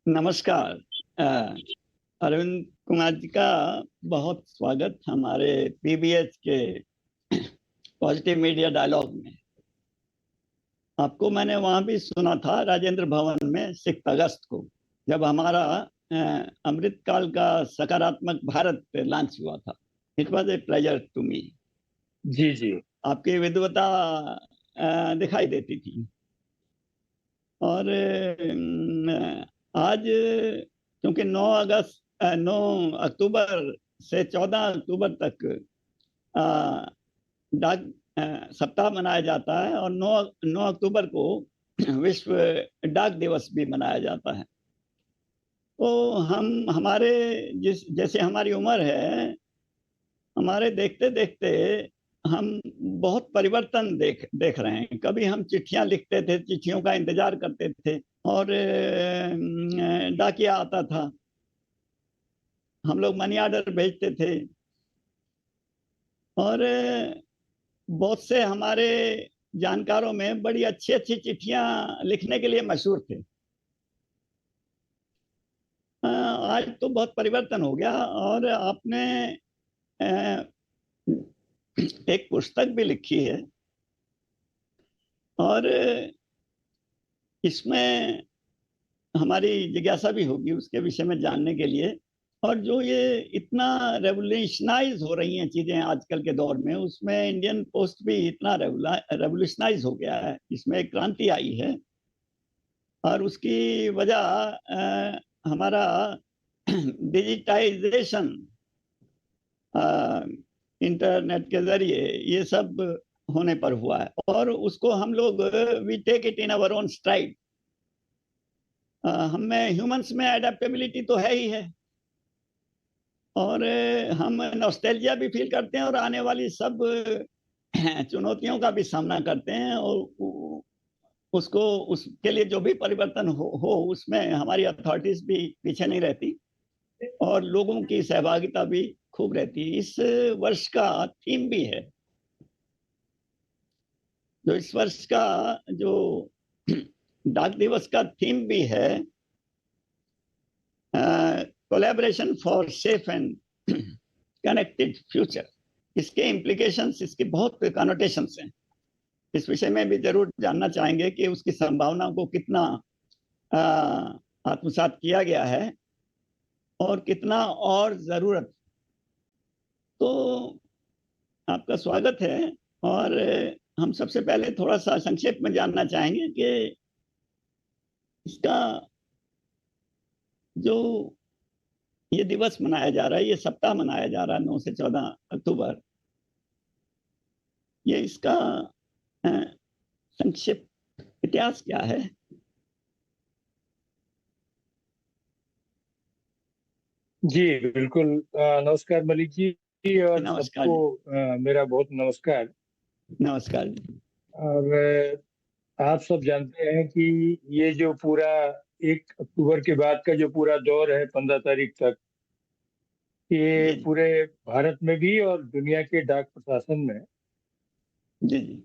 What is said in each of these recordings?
नमस्कार। अ, अरविंद कुमार जी का बहुत स्वागत हमारे पीबीएच के पॉजिटिव मीडिया डायलॉग में। आपको मैंने वहां भी सुना था राजेंद्र भवन में 6 अगस्त को, जब हमारा अमृतकाल का सकारात्मक भारत लॉन्च हुआ था। It was a pleasure to me. जी जी। आपकी विद्वता दिखाई देती थी। और आज क्योंकि 9 अक्टूबर से 14 अक्टूबर तक अ, डाक सप्ताह मनाया जाता है, और 9 अक्टूबर को विश्व डाक दिवस भी मनाया जाता है। तो हम हमारे जैसे हमारी उम्र है, हमारे देखते देखते हम बहुत परिवर्तन देख रहे हैं। कभी हम चिट्ठियां लिखते थे, चिट्ठियों का इंतजार करते थे, और डाकिया आता था, हम लोग मनी ऑर्डर भेजते थे, और बहुत से हमारे जानकारों में बड़ी अच्छी अच्छी चिट्ठियां लिखने के लिए मशहूर थे। आज तो बहुत परिवर्तन हो गया, और आपने एक पुस्तक भी लिखी है, और इसमें हमारी जिज्ञासा भी होगी उसके विषय में जानने के लिए। और जो ये इतना रेवोल्यूशनाइज हो रही हैं चीजें आजकल के दौर में, उसमें इंडियन पोस्ट भी इतना रेवोल्यूशनाइज हो गया है, इसमें एक क्रांति आई है। और उसकी वजह हमारा डिजिटाइजेशन, इंटरनेट के जरिए ये सब होने पर हुआ है। और उसको हम लोग we take it in our own stride. हम में ह्यूमंस में एडेप्टेबिलिटी तो है ही है, और हम नॉस्टैल्जिया भी फील करते हैं, और आने वाली सब चुनौतियों का भी सामना करते हैं। और उसको उसके लिए जो भी परिवर्तन हो उसमें हमारी अथॉरिटीज भी पीछे नहीं रहती, और लोगों की सहभागिता भी खूब रहती है। इस वर्ष का थीम भी है, जो इस वर्ष का जो डाक दिवस का थीम भी है, collaboration for safe and connected future. इसके इम्प्लीकेशंस, इसके बहुत कनोटेशंस हैं। इस विषय में भी जरूर जानना चाहेंगे कि उसकी संभावना को कितना आत्मसात किया गया है, और कितना और जरूरत। तो आपका स्वागत है। और हम सबसे पहले थोड़ा सा संक्षेप में जानना चाहेंगे कि इसका जो ये दिवस मनाया जा रहा है, ये सप्ताह मनाया जा रहा है 9 से 14 अक्टूबर, ये इसका अ, संक्षिप्त इतिहास क्या है? जी बिल्कुल। नमस्कार मलिक जी, और नमस्कार सबको जी। मेरा बहुत नमस्कार। नमस्कार जी। और आप सब जानते हैं कि ये जो पूरा 1 अक्टूबर के बाद का जो पूरा दौर है 15 तारीख तक, ये जी जी। पूरे भारत में भी और दुनिया के डाक प्रशासन में जी जी।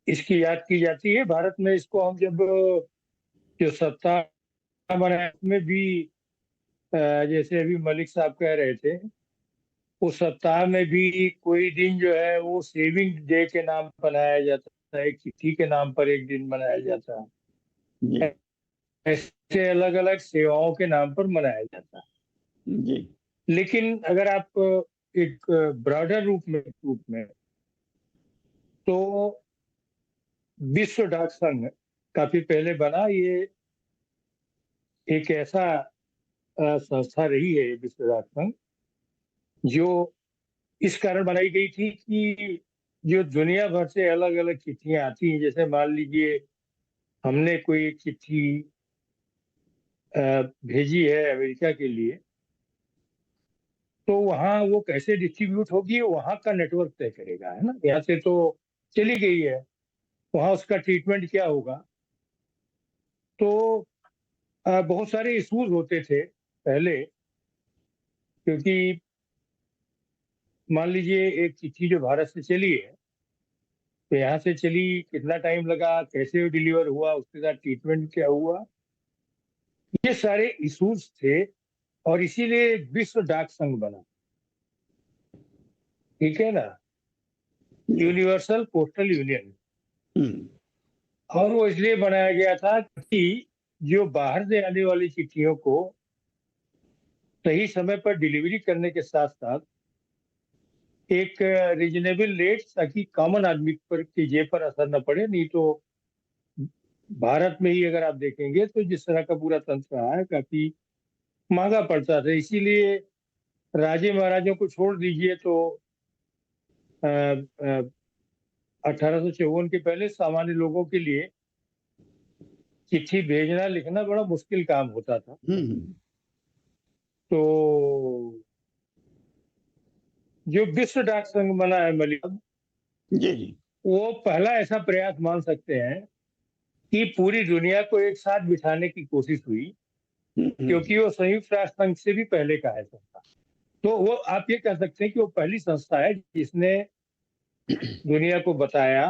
इसकी याद की जाती है। भारत में इसको हम जब जो सप्ताह बनाए में भी जैसे अभी मलिक साहब कह रहे थे, उस सप्ताह में भी कोई दिन जो है वो सेविंग डे के नाम पर मनाया जाता है, चिट्ठी के नाम पर एक दिन मनाया जाता जी है, ऐसे अलग अलग सेवाओं के नाम पर मनाया जाता है। जी। लेकिन अगर आप एक ब्रॉडर रूप में तो विश्व डाक संघ काफी पहले बना। ये एक ऐसा संस्था रही है विश्व डाक संघ, जो इस कारण बनाई गई थी कि जो दुनिया भर से अलग अलग चिट्ठियां आती हैं, जैसे मान लीजिए हमने कोई एक चिट्ठी भेजी है अमेरिका के लिए, तो वहाँ वो कैसे डिस्ट्रीब्यूट होगी वहाँ का नेटवर्क तय करेगा, है ना। यहाँ से तो चली गई है, वहाँ उसका ट्रीटमेंट क्या होगा। तो बहुत सारे इश्यूज होते थे पहले, क्योंकि मान लीजिए एक चिट्ठी जो भारत से चली है, तो यहाँ से चली, कितना टाइम लगा, कैसे डिलीवर हुआ, उसके साथ ट्रीटमेंट क्या हुआ, ये सारे इश्यूज थे और इसीलिए विश्व डाक संघ बना, ठीक है ना, यूनिवर्सल पोस्टल यूनियन। और वो इसलिए बनाया गया था कि जो बाहर से आने वाली चिट्ठियों को सही समय पर डिलीवरी करने के साथ साथ एक रीजनेबल रेट, ताकि कॉमन आदमी पर की जेब पर असर न पड़े। नहीं तो भारत में ही अगर आप देखेंगे तो जिस तरह का पूरा तंत्र रहा है, काफी महंगा पड़ता था। इसीलिए राजे महाराजों को छोड़ दीजिए तो 1854 के पहले सामान्य लोगों के लिए चिट्ठी भेजना लिखना बड़ा मुश्किल काम होता था। तो जो विश्व डाक संघ बना है मलिक, जी जी वो पहला ऐसा प्रयास मान सकते हैं कि पूरी दुनिया को एक साथ बिठाने की कोशिश हुई, क्योंकि वो संयुक्त राष्ट्र संघ से भी पहले का है संस्था। तो वो आप ये कह सकते हैं कि वो पहली संस्था है जिसने दुनिया को बताया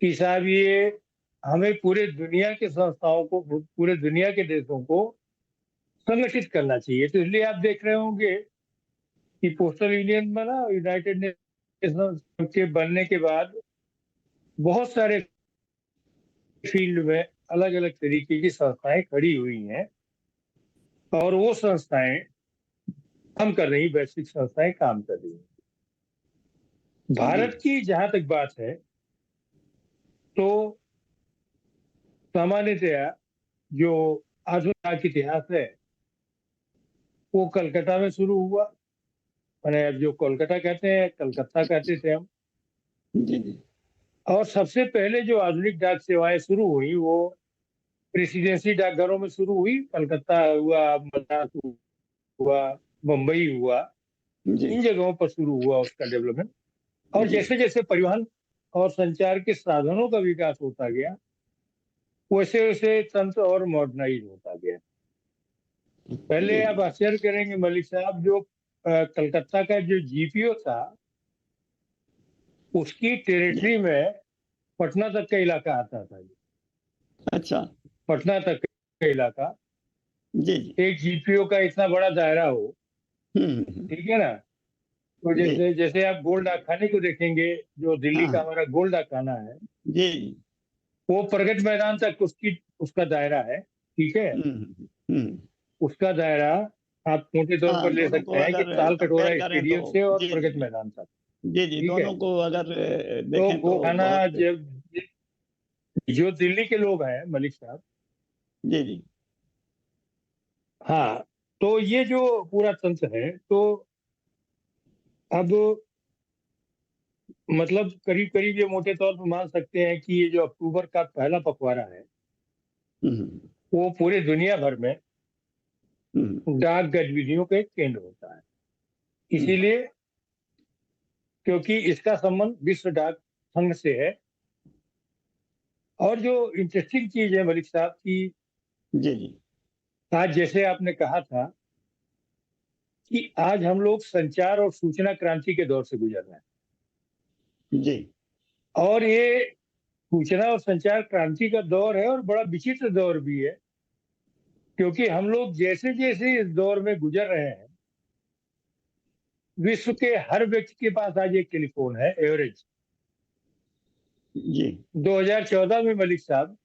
कि साहब ये हमें पूरे दुनिया के संस्थाओं को, पूरे दुनिया के देशों को संगठित करना चाहिए। तो इसलिए आप देख रहे होंगे कि पोस्टल यूनियन बना, यूनाइटेड नेशंस के बनने के बाद बहुत सारे फील्ड में अलग अलग तरीके की संस्थाएं खड़ी हुई हैं और वो संस्थाएं काम कर रही, वैश्विक संस्थाएं काम कर रही हैं। भारत की जहां तक बात है तो सामान्यतया जो आधुनिक इतिहास है वो कलकत्ता में शुरू हुआ। मैंने अब जो कोलकाता कहते हैं, कलकत्ता कहते थे हम। और सबसे पहले जो आधुनिक डाक सेवाएं शुरू हुई वो प्रेसिडेंसी डाकघरों में शुरू हुई। कलकत्ता हुआ, मद्रास हुआ, मुंबई हुआ, इन जगहों पर शुरू हुआ उसका डेवलपमेंट। और जैसे जैसे परिवहन और संचार के साधनों का विकास होता गया वैसे वैसे तंत्र और मॉडर्नाइज होता गया। पहले आप आश्चर्य करेंगे मलिक साहब, जो कलकत्ता का जो जीपीओ था उसकी टेरिटरी में पटना तक का इलाका आता था। अच्छा। पटना तक का इलाका, जी एक जीपीओ का इतना बड़ा दायरा हो, जी ठीक है ना। तो जैसे जैसे आप गोल डाक खाने को देखेंगे, जो दिल्ली का हमारा गोल डाक खाना है, जी वो प्रगति मैदान तक उसका दायरा है, ठीक है। उसका दायरा आप मोटे तौर पर ले दोनों को सकते हैं कि अगर ताल कटोरा कंपेयर करें तो स्टेडियम से और जी प्रगति जी मैदान तक, जी ठीक है। दोनों को अगर तो देखें वो तो खाना बहुत। जब जो दिल्ली के लोग हैं मलिक साहब, जी जी हाँ, तो ये जो पूरा तंत्र है, तो अब मतलब करीब करीब ये मोटे तौर पर मान सकते हैं कि ये जो अक्टूबर का पहला पखवाड़ा है वो पूरे दुनिया भर में डाक गतिविधियों का एक केंद्र होता है। इसीलिए क्योंकि इसका संबंध विश्व डाक संघ से है। और जो इंटरेस्टिंग चीज है मलिक साहब की, जी जी आज जैसे आपने कहा था कि आज हम लोग संचार और सूचना क्रांति के दौर से गुजर रहे हैं। जी और ये सूचना और संचार क्रांति का दौर है और बड़ा विचित्र दौर भी है, क्योंकि हम लोग जैसे जैसे इस दौर में गुजर रहे हैं, विश्व के हर व्यक्ति के पास आज एक टेलीफोन है एवरेज। जी 2014 में मलिक साहब,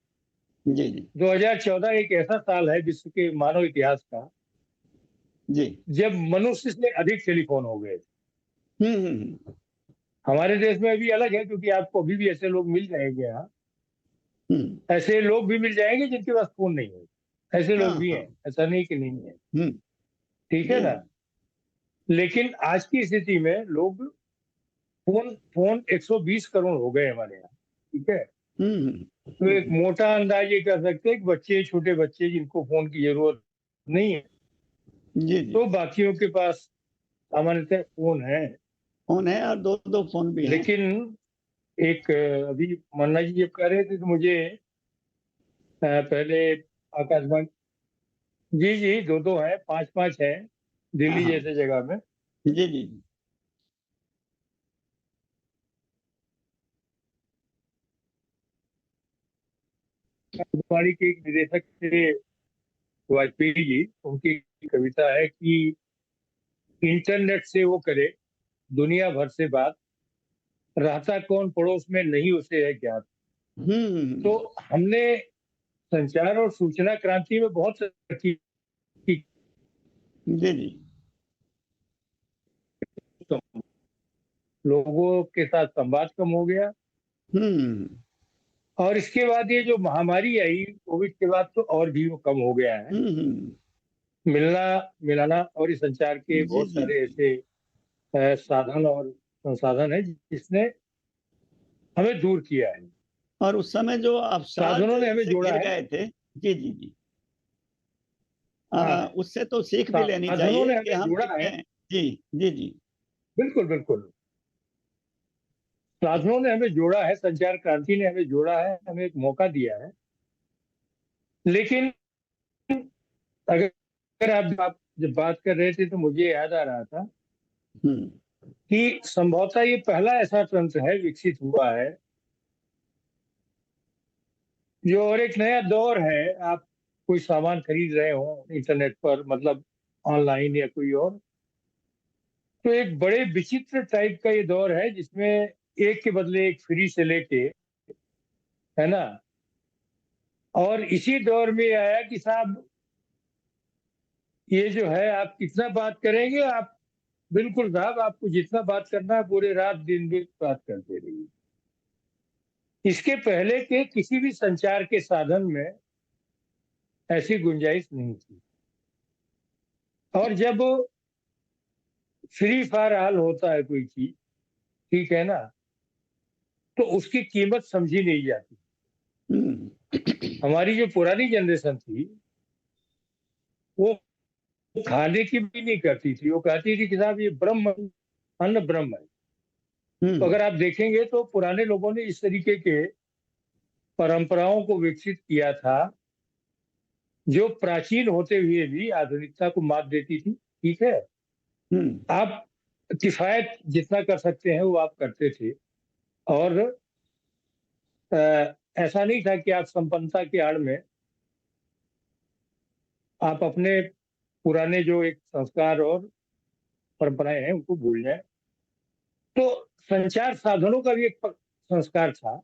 जी जी 2014 एक ऐसा साल है विश्व के मानव इतिहास का जी जब मनुष्य से अधिक टेलीफोन हो गए। हम्म हमारे देश में अभी अलग है, क्योंकि आपको अभी भी ऐसे लोग मिल जाएंगे यहाँ, ऐसे लोग भी मिल जाएंगे जिनके पास फोन नहीं है। ऐसे लोग हाँ भी हाँ हैं, ऐसा नहीं कि नहीं है, हम्म ठीक है जी ना। लेकिन आज की स्थिति में लोग फोन फोन 120 करोड़ हो गए हमारे यहाँ, ठीक है। तो एक मोटा अंदाज ये कर सकते हैं कि बच्चे, छोटे बच्चे जिनको फोन की जरूरत नहीं है, जी जी तो बाकियों के पास सामान्यतः फोन है। फोन है और दो दो फोन भी हैं। लेकिन एक अभी मन्ना जी जब कह रहे थे तो मुझे पहले आकाशवाणी, जी जी, दो दो है, पांच पांच है हाँ दिल्ली हाँ जैसे जगह में। जी जी आकाशवाणी के एक निदेशक थे वाजपेयी जी, उनकी कविता है कि इंटरनेट से वो करे दुनिया भर से बात, रहता कौन पड़ोस में नहीं उसे है ज्ञात। तो हम्म। हमने संचार और सूचना क्रांति में बहुत तरक्की की, जी जी। लोगों के साथ संवाद कम हो गया। हम्म। और इसके बाद ये जो महामारी आई कोविड के बाद, तो और भी वो कम हो गया है। हम्म। मिलना मिलाना और इस संचार के जी बहुत जी सारे जी। ऐसे साधन और संसाधन है जिसने हमें दूर किया है। और उस समय जो अवसाद साधनों ने हमें से जोड़ा घिर है। गए थे, जी जी जी, हाँ, उससे तो सीख भी लेनी साधनों चाहिए ने कि हमें हम जोड़ा है। कितने। जी जी जी। बिल्कुल बिल्कुल, साधनों ने हमें जोड़ा है, संचार क्रांति ने हमें जोड़ा है, हमें एक मौका दिया है। लेकिन अगर अगर आप जब बात कर रहे थे तो मुझे याद आ रहा था हम्म। कि संभवतः ये पहला ऐसा तंत्र है विकसित हुआ है जो, और एक नया दौर है, आप कोई सामान खरीद रहे हो इंटरनेट पर, मतलब ऑनलाइन या कोई और, तो एक बड़े विचित्र टाइप का ये दौर है जिसमें एक के बदले एक फ्री से लेके, है ना। और इसी दौर में ये आया कि साहब ये जो है आप कितना बात करेंगे, आप बिल्कुल साहब आपको जितना बात करना है पूरे रात दिन भी बात करते रहिए। इसके पहले के किसी भी संचार के साधन में ऐसी गुंजाइश नहीं थी। और जब फ्री फॉर ऑल होता है कोई चीज, ठीक है ना, तो उसकी कीमत समझी नहीं जाती। हम्म। हमारी जो पुरानी जनरेशन थी वो खाने की भी नहीं करती थी, वो कहती थी कि साहब ये ब्रह्म, अन्न ब्रह्म है। तो हम्म। अगर आप देखेंगे तो पुराने लोगों ने इस तरीके के परंपराओं को विकसित किया था जो प्राचीन होते हुए भी आधुनिकता को मात देती थी। ठीक है, हम्म। आप किफायत जितना कर सकते हैं वो आप करते थे। और अ, ऐसा नहीं था कि आप संपन्नता की आड़ में आप अपने पुराने जो एक संस्कार और परंपराएं हैं उनको भूल जाए। तो संचार साधनों का भी एक संस्कार था।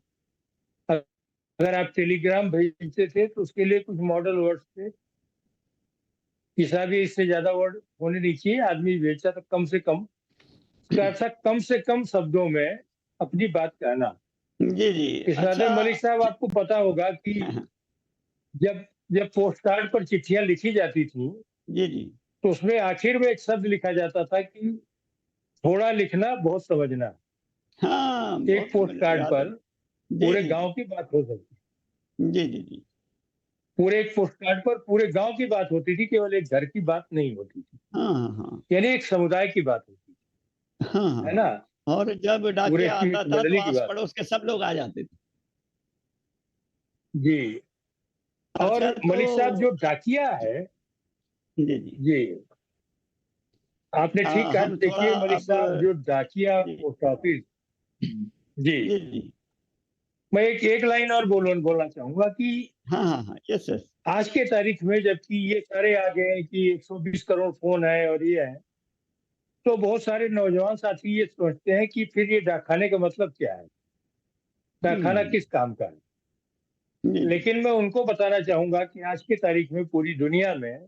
अगर आप टेलीग्राम भेजते थे तो उसके लिए कुछ मॉडल वर्ड्स थे कि साहब ये इससे ज्यादा वर्ड होने नहीं चाहिए, आदमी भेजता तो कम से कम, उसका अर्थ था कम से कम शब्दों में अपनी बात कहना। जी जी। इस नाते अच्छा। मलिक साहब आपको पता होगा कि जब जब पोस्ट कार्ड पर चिट्ठियां लिखी जाती थी जी जी। तो उसमें आखिर में एक शब्द लिखा जाता था कि थोड़ा लिखना बहुत समझना। हाँ, एक बहुत पोस्ट मुझे कार्ड याद है। पर जी पूरे जी गांव जी। की बात हो सकती, जी जी जी। पूरे एक पोस्ट कार्ड पर पूरे गांव की बात होती थी, केवल एक घर की बात नहीं होती थी, हाँ हाँ हाँ। यानी एक समुदाय की बात होती थी, हाँ हाँ है ना, हाँ। और जब पूरे डाकिया की आता एक था तो मंडली की आस बात। पड़ोस के सब लोग आ जाते थे। जी। और अच्छा तो। मलिक साहब जो डाकिया है, जी जी। जी, आपने ठीक कहा। हम थोड़ा देखिए मलिक अब। साहब जो डाकिया जी पोस्ट ऑफिस, जी, जी जी। मैं एक एक लाइन और बोलना चाहूंगा कि हाँ हाँ हाँ, यस यस। आज के तारीख में जबकि ये सारे आ गए हैं कि 120 करोड़ फोन है और ये है, तो बहुत सारे नौजवान साथी ये सोचते हैं कि फिर ये डाकखाने का मतलब क्या है, डाकखाना हम्म। किस काम का है। जी जी। लेकिन मैं उनको बताना चाहूंगा कि आज की तारीख में पूरी दुनिया में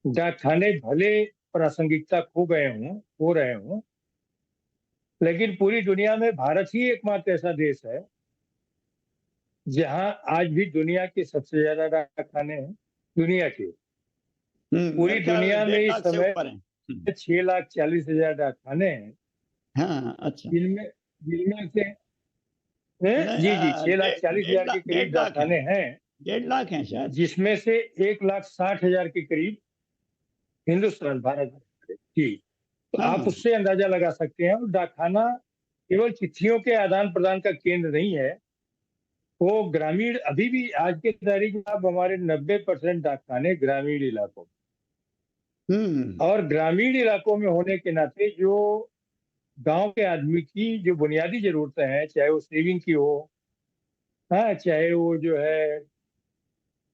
डाकखाने भले प्रासंगिकता खो गए हों, हो रहे हों, लेकिन पूरी दुनिया में भारत ही एकमात्र ऐसा देश है जहां आज भी दुनिया के सबसे ज्यादा डाकखाने हैं, दुनिया के। पूरी मेरे ख्याल दुनिया में 1.5 इस लाख से समय ऊपर है। 6,40,000 डाकखाने हैं, हाँ अच्छा। जिनमें जिनमें से नहीं, जी जी, छह लाख चालीस डेढ़ हजार के लाख, करीब 1.5 लाख है। डाकखाने हैं, 1.5 लाख है शायद। जिसमें से 1,60,000 के करीब हिंदुस्तान भारत में। जी, तो आप हाँ। उससे अंदाजा लगा सकते हैं। और डाकखाना केवल चिट्ठियों के आदान प्रदान का केंद्र नहीं है, वो ग्रामीण, अभी भी आज के तारीख में आप हमारे 90% डाकखाने ग्रामीण इलाकों हम्म। और ग्रामीण इलाकों में होने के नाते जो गांव के आदमी की जो बुनियादी जरूरतें हैं, चाहे वो सेविंग की हो, हाँ, चाहे वो जो है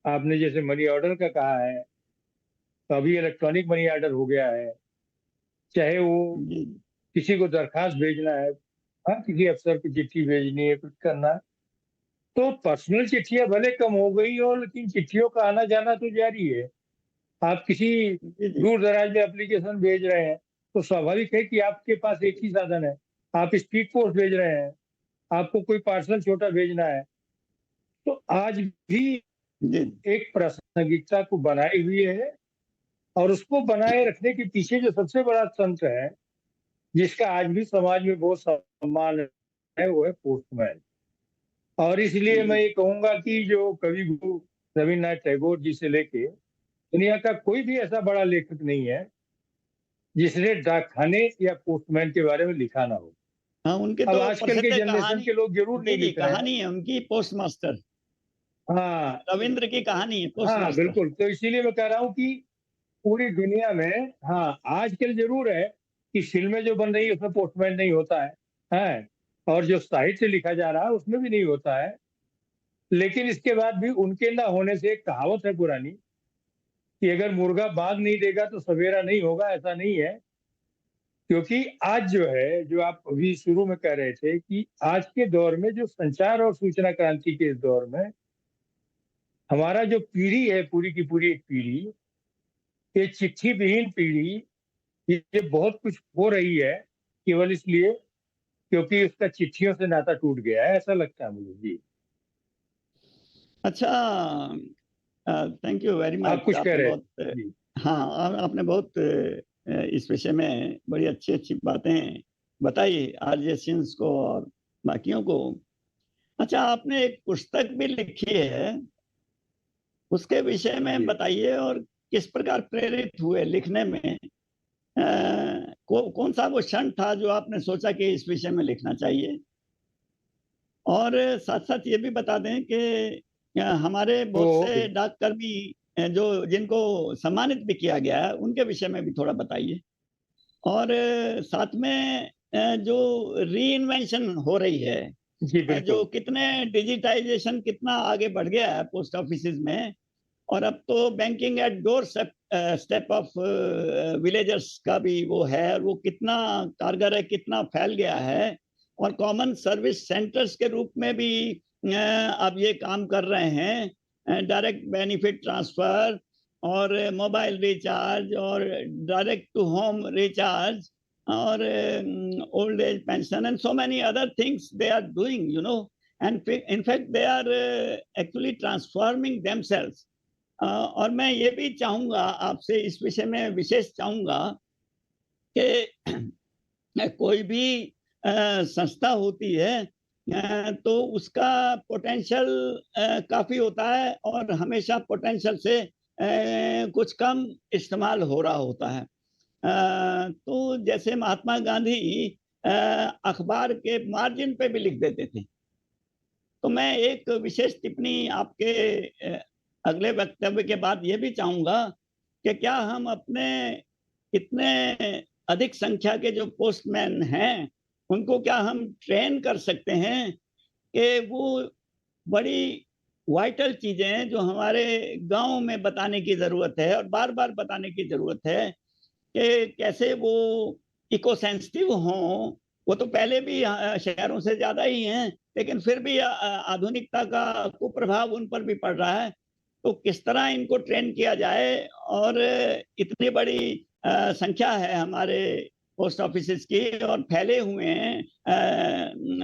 आपने जैसे मनी ऑर्डर का कहा है, तो अभी इलेक्ट्रॉनिक मनी ऑर्डर हो गया है। चाहे वो जी किसी को दरखास्त भेजना है, हाँ, किसी अफसर को चिट्ठी भेजनी है, कुछ करना है, तो पर्सनल चिट्ठियां भले कम हो गई हो, लेकिन चिट्ठियों का आना जाना तो जारी है। आप किसी जी जी दूर दराज में एप्लीकेशन भेज रहे हैं, तो स्वाभाविक है कि आपके पास एक ही साधन है। आप स्पीड पोस्ट भेज रहे हैं, आपको कोई पार्सल छोटा भेजना है, तो आज भी जी एक प्रासंगिकता को बनाए हुए है। और उसको बनाए रखने के पीछे जो सबसे बड़ा तंत्र है, जिसका आज भी समाज में बहुत सम्मान है, वो है पोस्टमैन। और इसलिए मैं जी ये कहूंगा कि जो कवि गुरु रविन्द्रनाथ टैगोर जी से लेके दुनिया का कोई भी ऐसा बड़ा लेखक नहीं है जिसने डाकखाने या पोस्टमैन के बारे में लिखा ना हो। हाँ, उनकी अब तो आजकल के प्रसिद्ध जनरेशन कहानी। के लोग जरूर जी नहीं जी, लिख रहे हैं। कहानी है उनकी पोस्ट मास्टर। हाँ, रविंद्र की कहानी है पोस्ट हाँ, मास्टर। बिल्कुल। तो इसीलिए मैं कह रहा हूँ कि पूरी दुनिया में, हाँ, आजकल जरूर है कि फिल्में जो बन रही है उसमें पोस्टमैन नहीं होता है। और जो साहित्य लिखा जा रहा है उसमें भी नहीं होता है। लेकिन इसके बाद भी उनके ना होने से एक कहावत है पुरानी कि अगर मुर्गा बाग नहीं देगा तो सवेरा नहीं होगा। ऐसा नहीं है, क्योंकि आज जो है, जो आप अभी शुरू में कह रहे थे कि आज के दौर में जो संचार और सूचना क्रांति के इस दौर में हमारा जो पीढ़ी है, पूरी की पूरी एक पीढ़ी, ये चिट्ठी विहीन पीढ़ी, ये बहुत कुछ हो रही है केवल इसलिए क्योंकि उसका चिट्ठियों से नाता टूट गया है। ऐसा लगता है मुझे जी। अच्छा, थैंक यू वेरी आप मच। कुछ कह आपने रहे बहुत थे जी। हाँ, आपने बहुत इस विषय में बड़ी अच्छी अच्छी बातें बताई आरजे सिंह को और बाकियों को। अच्छा, आपने एक पुस्तक भी लिखी है, उसके विषय में जी, बताइए, और किस प्रकार प्रेरित हुए लिखने में? कौन सा वो क्षण था जो आपने सोचा कि इस विषय में लिखना चाहिए? और साथ साथ ये भी बता दें कि हमारे तो बहुत से डाककर्मी जो जिनको सम्मानित भी किया गया है, उनके विषय में भी थोड़ा बताइए। और साथ में जो रीइन्वेंशन हो रही है, जी, जो बिल्कुल। कितने डिजिटाइजेशन कितना आगे बढ़ गया है पोस्ट ऑफिसेज में, और अब तो banking at door step of villagers का भी वो है, और वो कितना कारगर है, कितना फैल गया है। और कॉमन सर्विस सेंटर्स के रूप में भी अब ये काम कर रहे हैं। डायरेक्ट बेनिफिट ट्रांसफर और मोबाइल रिचार्ज और डायरेक्ट टू होम रिचार्ज और old age pension and so many other things they are doing, and in fact they are actually transforming themselves। और मैं ये भी चाहूंगा आपसे, इस विषय में विशेष चाहूंगा कि कोई भी संस्था होती है तो उसका पोटेंशियल काफी होता है, और हमेशा पोटेंशियल से कुछ कम इस्तेमाल हो रहा होता है। तो जैसे महात्मा गांधी अखबार के मार्जिन पे भी लिख देते थे। तो मैं एक विशेष टिप्पणी आपके अगले वक्तव्य के बाद ये भी चाहूंगा कि क्या हम अपने इतने अधिक संख्या के जो पोस्टमैन हैं, उनको क्या हम ट्रेन कर सकते हैं कि वो बड़ी वाइटल चीजें हैं जो हमारे गांव में बताने की जरूरत है, और बार बार बताने की जरूरत है कि कैसे वो इको सेंसिटिव हों। वो तो पहले भी शहरों से ज्यादा ही हैं, लेकिन फिर भी आधुनिकता का कुप्रभाव उन पर भी पड़ रहा है। तो किस तरह इनको ट्रेन किया जाए? और इतनी बड़ी संख्या है हमारे पोस्ट ऑफिस की, और फैले हुए हैं,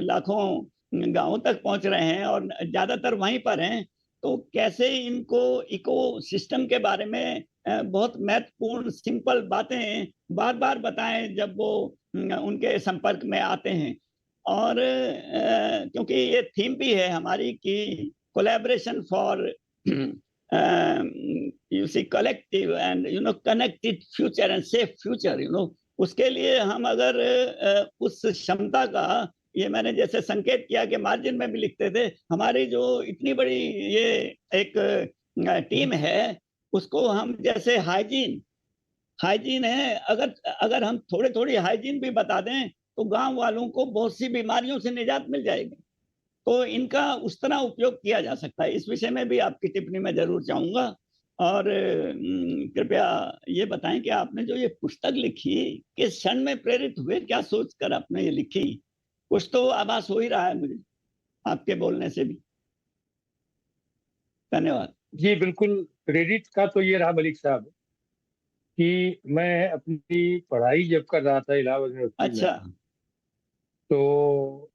लाखों गांवों तक पहुंच रहे हैं, और ज्यादातर वहीं पर हैं। तो कैसे इनको इको सिस्टम के बारे में बहुत महत्वपूर्ण सिंपल बातें बार बार बताएं जब वो उनके संपर्क में आते हैं। और क्योंकि ये थीम भी है हमारी कि collaboration for you see collective and connected future and safe future. उसके लिए हम अगर उस क्षमता का, ये मैंने जैसे संकेत किया कि मार्जिन में भी लिखते थे, हमारी जो इतनी बड़ी ये एक टीम है, उसको हम जैसे हाइजीन हाइजीन है, अगर अगर हम थोड़े थोड़ी हाइजीन भी बता दें तो गांव वालों को बहुत सी बीमारियों से निजात मिल जाएगी। तो इनका उस तरह उपयोग किया जा सकता है। इस विषय में भी आपकी टिप्पणी मैं जरूर चाहूंगा। और कृपया ये बताएं कि आपने जो ये पुस्तक लिखी, किस क्षण में प्रेरित हुए, क्या सोचकर आपने ये लिखी? कुछ तो आभास हो ही रहा है मुझे आपके बोलने से भी। धन्यवाद। जी बिल्कुल, प्रेरित का तो ये रहा मलिक साहब कि मैं अपनी पढ़ाई जब कर रहा था इलाहाबाद यूनिवर्सिटी में, अच्छा। तो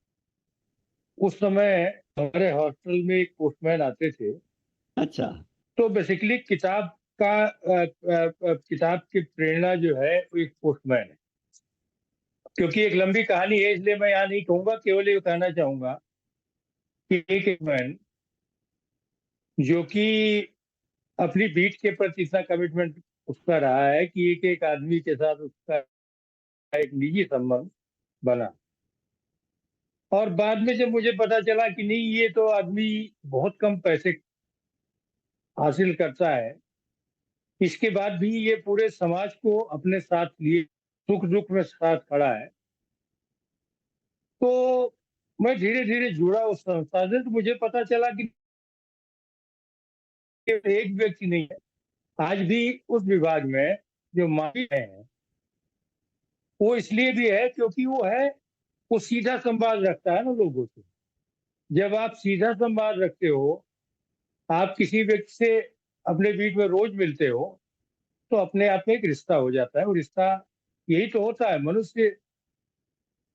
उस समय हमारे हॉस्टल में एक पोस्टमैन आते थे। अच्छा। तो बेसिकली किताब का किताब की प्रेरणा जो है वो एक पोस्टमैन है। क्योंकि एक लंबी कहानी है, इसलिए मैं यहाँ नहीं कहूंगा, केवल ये कहना चाहूंगा कि एक मैन जो कि अपनी बीट के प्रति इतना कमिटमेंट उसका रहा है कि एक एक आदमी के साथ उसका एक निजी संबंध बना। और बाद में जब मुझे पता चला कि नहीं, ये तो आदमी बहुत कम पैसे हासिल करता है, इसके बाद भी ये पूरे समाज को अपने साथ लिए सुख दुख में साथ खड़ा है, तो मैं धीरे धीरे जुड़ा उस संस्था से। तो मुझे पता चला कि एक व्यक्ति नहीं है, आज भी उस विभाग में जो माहिर है वो इसलिए भी है क्योंकि वो सीधा संवाद रखता है ना लोगों से। जब आप सीधा संवाद रखते हो, आप किसी व्यक्ति से अपने बीच में रोज मिलते हो, तो अपने आप में एक रिश्ता हो जाता है। और रिश्ता यही तो होता है मनुष्य।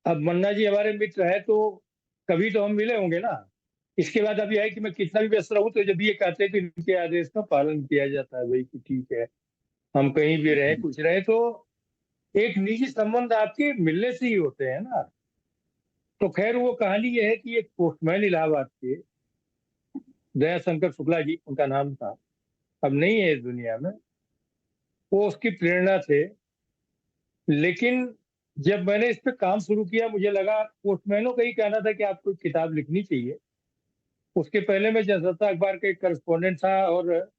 अब मन्ना जी हमारे मित्र है, तो कभी तो हम मिले होंगे ना। इसके बाद अब यह है कि मैं कितना भी व्यस्त रहूं, तो जब ये कहते हैं कि इनके आदेश का पालन किया जाता है भाई, कि ठीक है हम कहीं भी रहे कुछ रहे, तो एक निजी संबंध आपके मिलने से ही होते हैं ना। तो खैर वो कहानी ये है कि एक पोस्टमैन इलाहाबाद के दया शंकर शुक्ला जी उनका नाम था, अब नहीं है इस दुनिया में, वो उसकी प्रेरणा थे। लेकिन जब मैंने इस पे काम शुरू किया, मुझे लगा पोस्टमैनों का ही कहना था कि आपको एक किताब लिखनी चाहिए। उसके पहले मैं जनसत्ता अखबार का एक करस्पॉन्डेंट था, और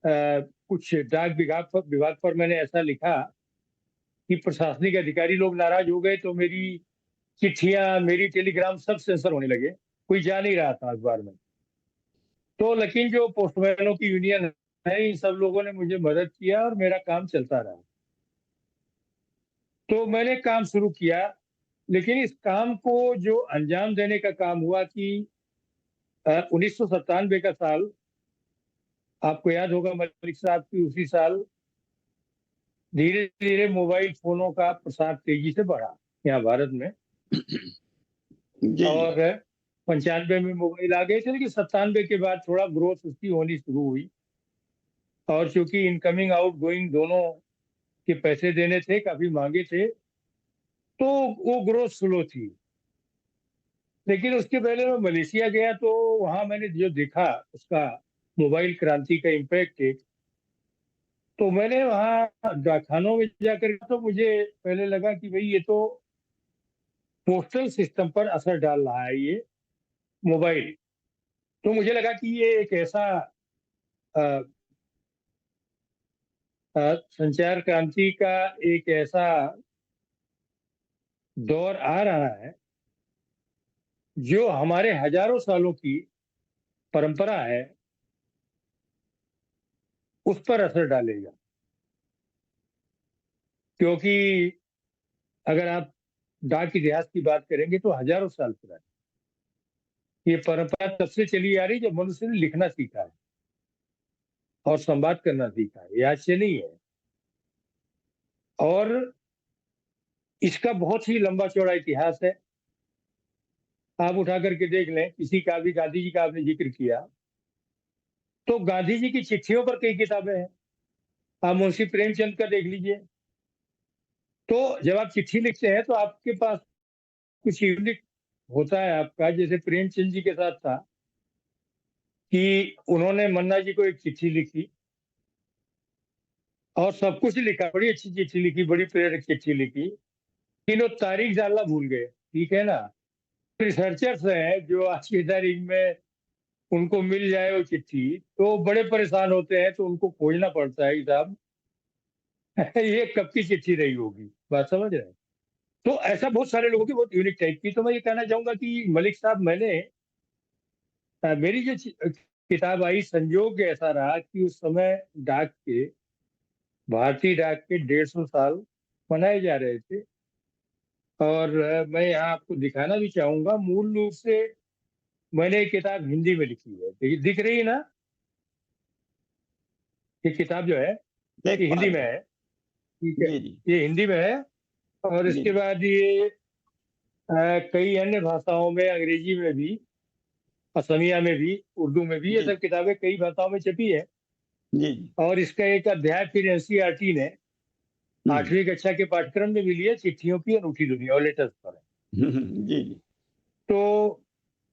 कुछ डाक विभाग पर मैंने ऐसा लिखा कि प्रशासनिक अधिकारी लोग नाराज हो गए, तो मेरी चिट्ठियां, मेरी टेलीग्राम सब सेंसर होने लगे, कोई जा नहीं रहा था अखबार में। तो लेकिन जो पोस्टमैनों की यूनियन है, इन सब लोगों ने मुझे मदद किया और मेरा काम चलता रहा। तो मैंने काम शुरू किया, लेकिन इस काम को जो अंजाम देने का काम हुआ कि 1997 का साल, आपको याद होगा मलिक साहब की, उसी साल धीरे धीरे मोबाइल फोनों का प्रसार तेजी से बढ़ा यहाँ भारत में। जी। और 95 में मोबाइल आ गए थे, लेकिन 97 के बाद थोड़ा ग्रोथ उसकी होनी शुरू हुई। और चूंकि इनकमिंग आउट गोइंग दोनों के पैसे देने थे, काफी महंगे थे, तो वो ग्रोथ स्लो थी। लेकिन उसके पहले मैं मलेशिया गया, तो वहां मैंने जो देखा उसका मोबाइल क्रांति का इम्पैक्ट एक, तो मैंने वहाँ डाकखानों में जाकर, तो मुझे पहले लगा कि भाई ये तो पोस्टल सिस्टम पर असर डाल रहा है ये मोबाइल। तो मुझे लगा कि ये एक ऐसा अ, संचार क्रांति का एक ऐसा दौर आ रहा है जो हमारे हजारों सालों की परंपरा है उस पर असर डालेगा। क्योंकि अगर आप डाक इतिहास की बात करेंगे तो हजारों साल पुरानी ये परंपरा तब से चली आ रही जब मनुष्य ने लिखना सीखा है और संवाद करना सीखा है, ये आज से नहीं है। और इसका बहुत ही लंबा चौड़ा इतिहास है। आप उठा करके देख लें, किसी का भी, गांधी जी का आपने जिक्र किया, तो गांधी जी की चिट्ठियों पर कई किताबें हैं। आप मुंशी प्रेमचंद का देख लीजिए। तो जब आप चिट्ठी लिखते हैं तो आपके पास कुछ यूनिक होता है आपका, जैसे प्रेमचंद जी के साथ था कि उन्होंने मन्ना जी को एक चिट्ठी लिखी और सब कुछ लिखा, बड़ी अच्छी चिट्ठी लिखी, बड़ी प्रेरक चिट्ठी लिखी, लेकिन वो तारीख डालना भूल गए। ठीक है ना। रिसर्चर्स हैं जो आज की तारीख में उनको मिल जाए वो चिट्ठी तो बड़े परेशान होते हैं, तो उनको खोजना पड़ता है कि साहब ये कब की चिट्ठी रही होगी, बात समझ रहे हैं। तो ऐसा बहुत सारे लोगों की बहुत यूनिक टाइप की। तो मैं ये कहना चाहूंगा कि मलिक साहब, मैंने मेरी जो किताब आई, संयोग ऐसा रहा कि उस समय भारतीय डाक के 150 साल मनाए जा रहे थे। और मैं यहाँ आपको दिखाना भी चाहूंगा। मूल रूप से मैंने ये किताब हिंदी में लिखी है, दिख रही है ना? ये किताब जो है देख ये पा हिंदी रहे में हैं। है, ठीक है? जी जी ये हिंदी में है। और जी इसके बाद ये कई अन्य भाषाओं में, अंग्रेजी में भी, असमिया में भी, उर्दू में भी, ये जी सब किताबें कई भाषाओं में छपी है। जी। और इसका एक अध्याय फिर एनसीईआरटी ने हम्म 8वीं कक्षा के पाठ्यक्रम में भी लिया, चिट्ठियों की अनूठी दुनिया और लेटर्स पर। जी जी। तो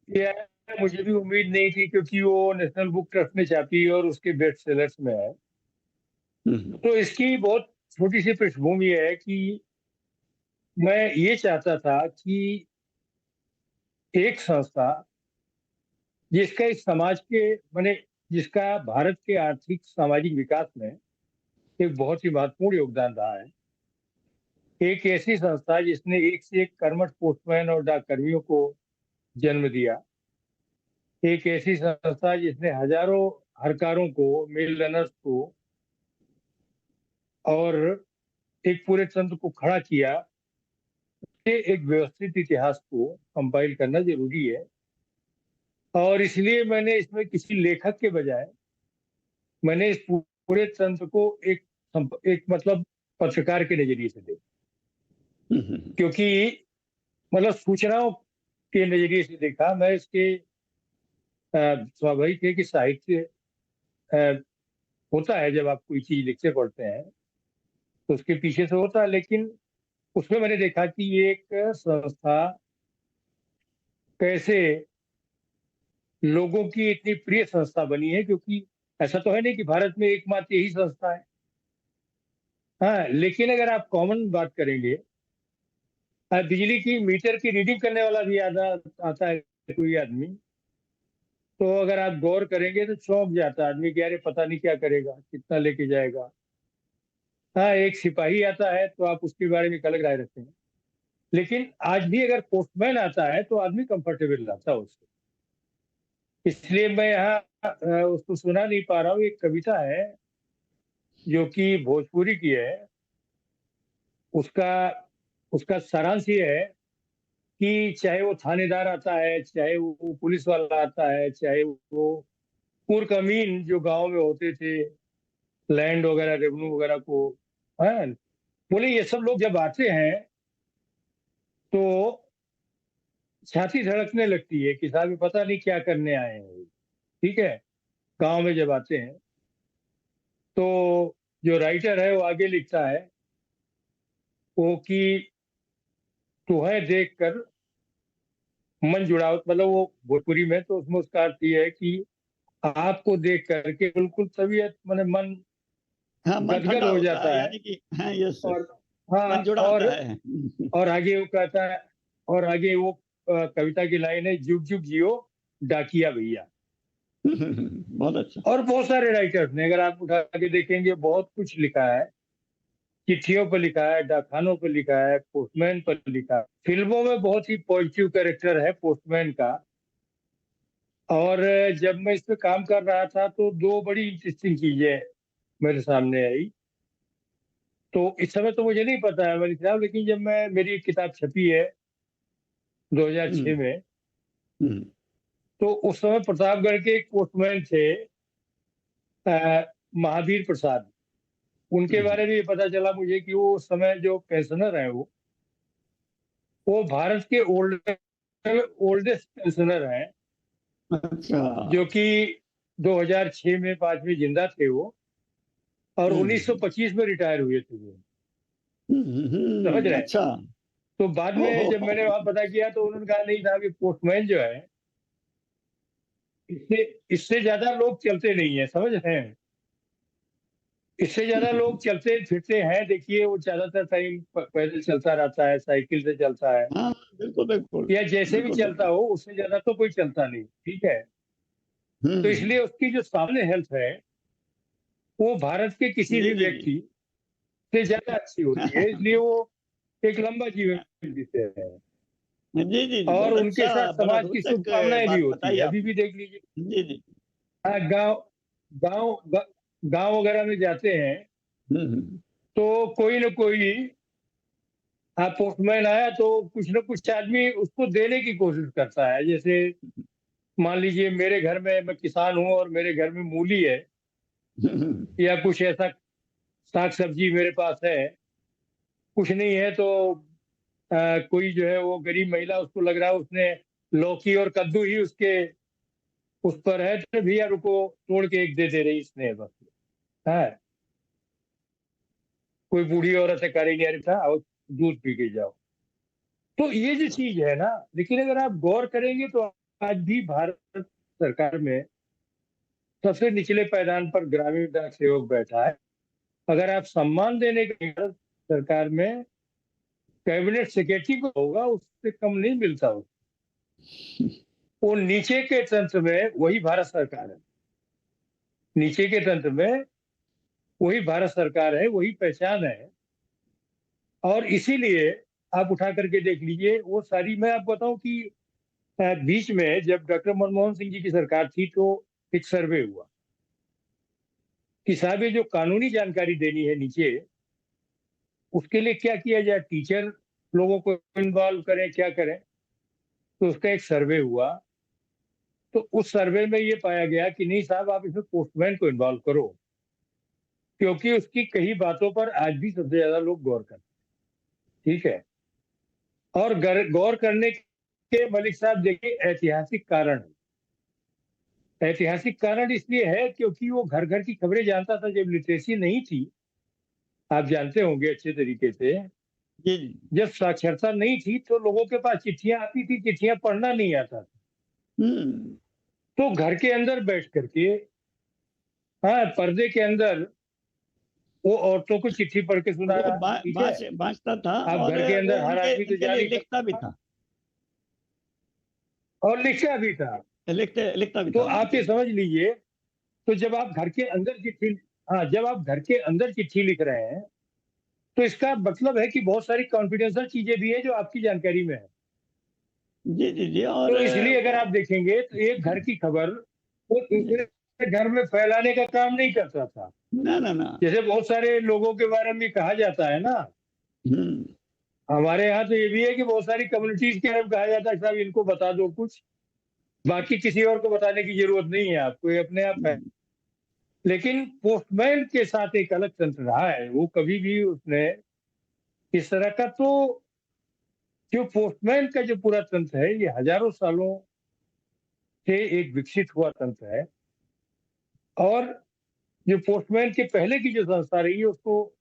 ये मुझे भी उम्मीद नहीं थी, क्योंकि वो नेशनल बुक ट्रस्ट ने छापी और उसके बेस्ट सेलर्स में है। तो इसकी बहुत छोटी सी पृष्ठभूमि है कि मैं ये चाहता था कि एक संस्था जिसका इस समाज के माने जिसका भारत के आर्थिक सामाजिक विकास में एक बहुत ही महत्वपूर्ण योगदान रहा है, एक ऐसी संस्था जिसने एक से एक कर्मठ पोस्टमैन और डाककर्मियों को जन्म दिया, एक ऐसी संस्था जिसने हजारों हरकारों को, मेल रनर्स को और एक पूरे तंत्र को खड़ा किया, ये एक व्यवस्थित इतिहास को कंपाइल करना जरूरी है। और इसलिए मैंने इसमें किसी लेखक के बजाय मैंने इस पूरे तंत्र को एक मतलब पत्रकार के नजरिए से देखा, क्योंकि मतलब सूचनाओं के नजरिए से देखा। मैं इसके स्वाभाविक है कि साहित्य अ, होता है, जब आप कोई चीज लिखते पढ़ते हैं तो उसके पीछे से होता है, लेकिन उसमें मैंने देखा कि ये एक संस्था कैसे लोगों की इतनी प्रिय संस्था बनी है, क्योंकि ऐसा तो है नहीं कि भारत में एकमात्र यही संस्था है। हाँ, लेकिन अगर आप कॉमन बात करेंगे, बिजली की मीटर की रीडिंग करने वाला भी आता है कोई आदमी, तो अगर आप गौर करेंगे तो चौंक जाता है आदमी कि अरे पता नहीं क्या करेगा, कितना लेके जाएगा। हाँ, एक सिपाही आता है तो आप उसके बारे में एक अलग राय रखते हैं, लेकिन आज भी अगर पोस्टमैन आता है तो आदमी कंफर्टेबल रहता है उससे। इसलिए मैं यहाँ उसको सुना नहीं पा रहा हूँ। एक कविता है जो कि भोजपुरी की है। उसका उसका सारांश ये है कि चाहे वो थानेदार आता है, चाहे वो पुलिस वाला आता है, चाहे वो पुरकमीन जो गांव में होते थे, लैंड वगैरह, रेवेन्यू वगैरह को, है, बोले ये सब लोग जब आते हैं तो छाती धड़कने लगती है कि साहब ये पता नहीं क्या करने आए हैं। ठीक है, गांव में जब आते हैं तो जो राइटर है वो आगे लिखता है वो कि तुम्हें देख कर मन जुड़ा, मतलब वो भोजपुरी में, तो उसमें उसका अर्थ ये है कि आपको देख करके बिल्कुल तबीयत मैंने मन हाँ, मन गदगद ठंडा हो होता जाता है, है। यानी कि हाँ, यस, और हाँ, मन जुड़ाता है। और आगे वो कहता है, और आगे वो कविता की लाइन है, जुग जुग जियो डाकिया भैया। बहुत अच्छा। और बहुत सारे राइटर्स ने, अगर आप उठा के देखेंगे, बहुत कुछ लिखा है। चिट्ठियों पर लिखा है, डाकखानों पर लिखा है, पोस्टमैन पर लिखा है। फिल्मों में बहुत ही पॉजिटिव कैरेक्टर है पोस्टमैन का। और जब मैं इस पे काम कर रहा था तो दो बड़ी इंटरेस्टिंग चीजें मेरे सामने आई। तो इस समय तो मुझे नहीं पता है मेरी किताब, लेकिन जब मैं मेरी किताब छपी है 2006 हम्म में, हम्म तो उस समय प्रतापगढ़ के एक पोस्टमैन थे, महावीर प्रसाद। उनके हम्म। बारे में ये पता चला मुझे कि वो उस समय जो पेंशनर है, वो भारत के ओल्डेस्ट पेंशनर हैं, अच्छा। जो कि 2006 में 5 में जिंदा थे वो, और हम्म 1925 में रिटायर हुए थे वो। समझ रहे हैं? अच्छा। तो बाद में जब मैंने ओहो। वहां पता किया तो उन्होंने कहा नहीं साहब, ये पोस्टमैन जो है, इससे इससे ज्यादा लोग चलते नहीं है, समझ रहे हैं? इससे ज्यादा लोग चलते फिरते हैं, देखिए वो ज्यादातर टाइम पैदल चलता रहता है, साइकिल से चलता है, हाँ, बिल्कुल बिल्कुल। या जैसे भी बिल्कुल चलता बिल्कुल। हो, उससे ज्यादा तो कोई चलता नहीं। ठीक है? तो हम्म। इसलिए उसकी जो सामने हेल्थ है, वो भारत के किसी जी भी जी जी। व्यक्ति से ज्यादा अच्छी होती है, इसलिए वो एक लंबा जीवन जीते हैं। जी जी जी, और बहुत उनके अच्छा, साथ बड़ा समाज की रोचक शुभकामनाएं भी बात होती बताई है। अभी आपने। भी देख लीजिए, जी जी। हाँ, गांव गांव ग- गांव वगैरह में जाते हैं हम्म। तो कोई न कोई, हाँ, पोस्टमैन आया तो कुछ न कुछ आदमी उसको देने की कोशिश करता है। जैसे मान लीजिए मेरे घर में, मैं किसान हूँ और मेरे घर में मूली है या कुछ ऐसा साग सब्जी मेरे पास है, कुछ नहीं है तो कोई जो है वो गरीब महिला, उसको लग रहा है उसने लौकी और कद्दू ही उसके उस पर है, तो भैया रुको, तोड़ के एक दे रही इसने बस है। कोई बूढ़ी औरत है, कह रही नहीं था, और दूध पी के जाओ। तो ये जो चीज है ना, लेकिन अगर आप गौर करेंगे तो आज भी भारत सरकार में सबसे निचले पायदान पर ग्रामीण डाक सेवक बैठा है। अगर आप सम्मान देने के भारत सरकार में कैबिनेट सेक्रेटरी को होगा, उससे कम नहीं मिलता उसको। वो नीचे के तंत्र में वही भारत सरकार है, नीचे के तंत्र में वही भारत सरकार है, वही पहचान है। और इसीलिए आप उठा करके देख लीजिए वो सारी, मैं आपको बताऊं कि बीच में जब डॉक्टर मनमोहन सिंह जी की सरकार थी तो एक सर्वे हुआ कि साहब ये जो कानूनी जानकारी देनी है नीचे, उसके लिए क्या किया जाए, टीचर लोगों को इन्वॉल्व करें, क्या करें। तो उसका एक सर्वे हुआ, तो उस सर्वे में ये पाया गया कि नहीं साहब, आप इसमें पोस्टमैन को इन्वॉल्व करो, क्योंकि उसकी कई बातों पर आज भी सबसे ज्यादा लोग गौर करते हैं। ठीक है। और गौर करने के, मलिक साहब देखिए, ऐतिहासिक कारण है। ऐतिहासिक कारण इसलिए है क्योंकि वो घर घर की खबरें जानता था जब लिटरेसी नहीं थी। आप जानते होंगे अच्छे तरीके से, जी जी। जब साक्षरता नहीं थी तो लोगों के पास चिट्ठियां आती थी, चिट्ठियां पढ़ना नहीं आता था। हम्म। तो घर के अंदर बैठ करके, हाँ, पर्दे के अंदर वो औरतों को चिट्ठी पढ़ के सुना वो रहा। ठीक है। बांचता था, आप और घर के वो अंदर, हर उनके आदमी तो उनके जा लिए नहीं लिखता भी सकता, था। और लिखा भी था। लिखता भी तो था आप उनके ये लिए। समझ लीजिए, तो जब आप घर के अंदर चिट्ठी, हाँ, जब आप घर के अंदर चिट्ठी लिख रहे हैं तो इसका मतलब है कि बहुत सारी कॉन्फिडेंशियल चीजें भी है जो आपकी जानकारी में है। जी जी जी। और तो इसलिए अगर वो, आप देखेंगे तो एक घर की खबर वो दूसरे घर में फैलाने का काम नहीं करता था। ना ना ना। जैसे बहुत सारे लोगों के बारे में कहा जाता है ना, हम्म। हमारे यहाँ तो ये भी है कि बहुत सारी कम्युनिटीज के बारे में कहा जाता है, साहब इनको बता दो कुछ, बाकी किसी और को बताने की जरूरत नहीं है, आपको ये अपने आप है। लेकिन पोस्टमैन के साथ एक अलग तंत्र रहा है, वो कभी भी उसने इस तरह का, तो जो पोस्टमैन का जो पूरा तंत्र है ये हजारों सालों से एक विकसित हुआ तंत्र है। और जो पोस्टमैन के पहले की जो संस्था रही है उसको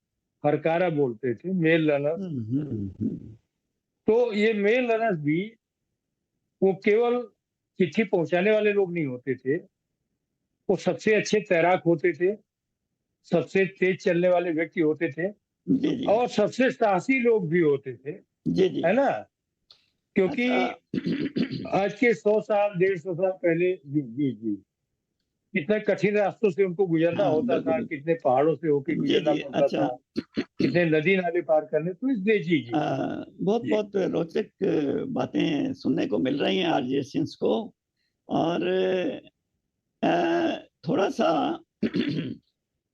हरकारा बोलते थे, मेल रनर। हम्म। तो ये मेल रनर्स भी वो केवल चिट्ठी पहुंचाने वाले लोग नहीं होते थे, वो सबसे अच्छे तैराक होते थे, सबसे तेज चलने वाले व्यक्ति होते थे, जी जी और सबसे साहसी लोग भी होते थे, जी जी। है ना। क्योंकि अच्छा। आज के 100 साल, 150 साल पहले, जी जी जी, कितने कठिन रास्तों से उनको गुजरना हाँ, होता बिल्कुल था, बिल्कुल। कितने पहाड़ों से होके जी गुजरना जी। पड़ता अच्छा। था, कितने नदी नाले पार करने, तो इसलिए जी जी बहुत जी। बहुत रोचक बातें सुनने को मिल रही हैं आरजे सिंह को। और थोड़ा सा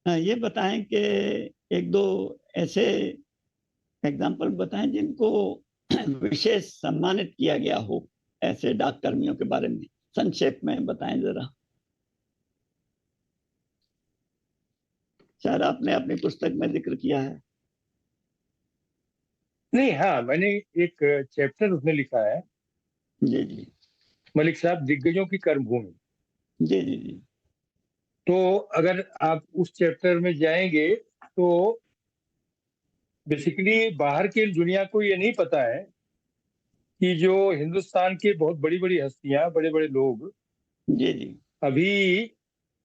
ये बताएं कि एक दो ऐसे एग्जाम्पल बताएं जिनको विशेष सम्मानित किया गया हो, ऐसे डाक कर्मियों के बारे में संक्षेप में बताएं जरा। शायद आपने अपनी पुस्तक में जिक्र किया है। नहीं, हाँ, मैंने एक चैप्टर उसमें लिखा है, जी जी मलिक साहब, दिग्गजों की कर्मभूमि। जी जी जी। तो अगर आप उस चैप्टर में जाएंगे तो बेसिकली बाहर की दुनिया को ये नहीं पता है कि जो हिंदुस्तान के बहुत बड़ी बड़ी हस्तियां, बड़े बड़े लोग, जी जी। अभी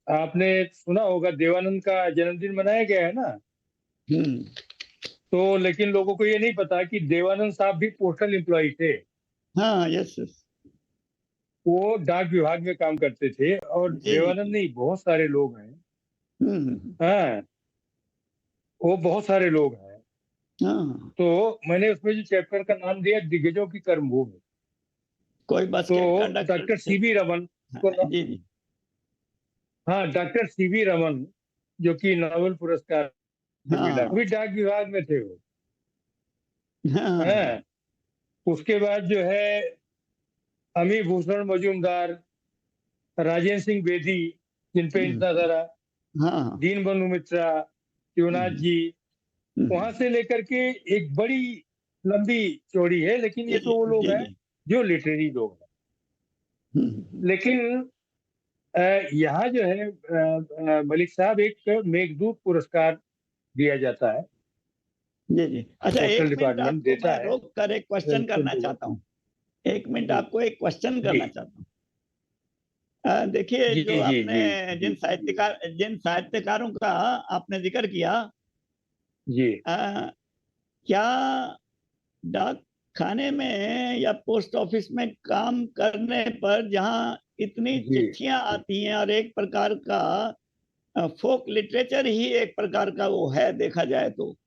आपने सुना होगा देवानंद का जन्मदिन मनाया गया है ना। हम्म। तो लेकिन लोगों को ये नहीं पता कि देवानंद साहब भी पोस्टल एम्प्लॉय थे, हाँ, यस यस। वो डाक विभाग में काम करते थे। और जी जी देवानंद जी। नहीं, बहुत सारे लोग हैं। हम्म। हाँ, वो बहुत सारे लोग हैं। हाँ। तो मैंने उसमें जो चैप्टर का नाम दिया, दिग्गजों की कर्मभूमि। कोई बस तो के कंडक्टर डॉक्टर थे। सीवी रमन को, जी जी। हाँ डॉक्टर सीवी रमन, जो कि नोबेल पुरस्कार मिला, हाँ भी डाक विभाग में थे वो। हाँ। हैं। उसके बाद जो है अमी भूषण मजूमदार, राजेंद्र सिंह बेदी, जिन पे हम्म, इतना सारा, हाँ। दीन बंधु मित्रा, शिवनाथ हम्म, जी, हम्म, वहां से लेकर के एक बड़ी लंबी चौड़ी है, लेकिन जी ये जी तो वो लोग जी हैं जी। जो लिटरेरी लोग हैं। हम्म, लेकिन यहाँ जो है मलिक साहब, एक मेघदूत पुरस्कार दिया जाता है, जी जी। अच्छा, पोस्टल 1 मिनट डिपार्टमेंट आपको देता मैं है रोक कर एक क्वेश्चन कुछ करना लोगों। चाहता हूँ। 1 मिनट जी आपको एक क्वेश्चन जी करना चाहता हूँ। देखिए, जी जो जी आपने जी जी जिन साहित्यकारों का आपने जिक्र किया, जी अ, क्या डाक खाने में या पोस्ट ऑफिस में काम करने पर जहां इतनी जी चिट्ठियां आती हैं और एक प्रकार का फोक लिटरेचर ही एक प्रकार का वो है देखा जाए तो,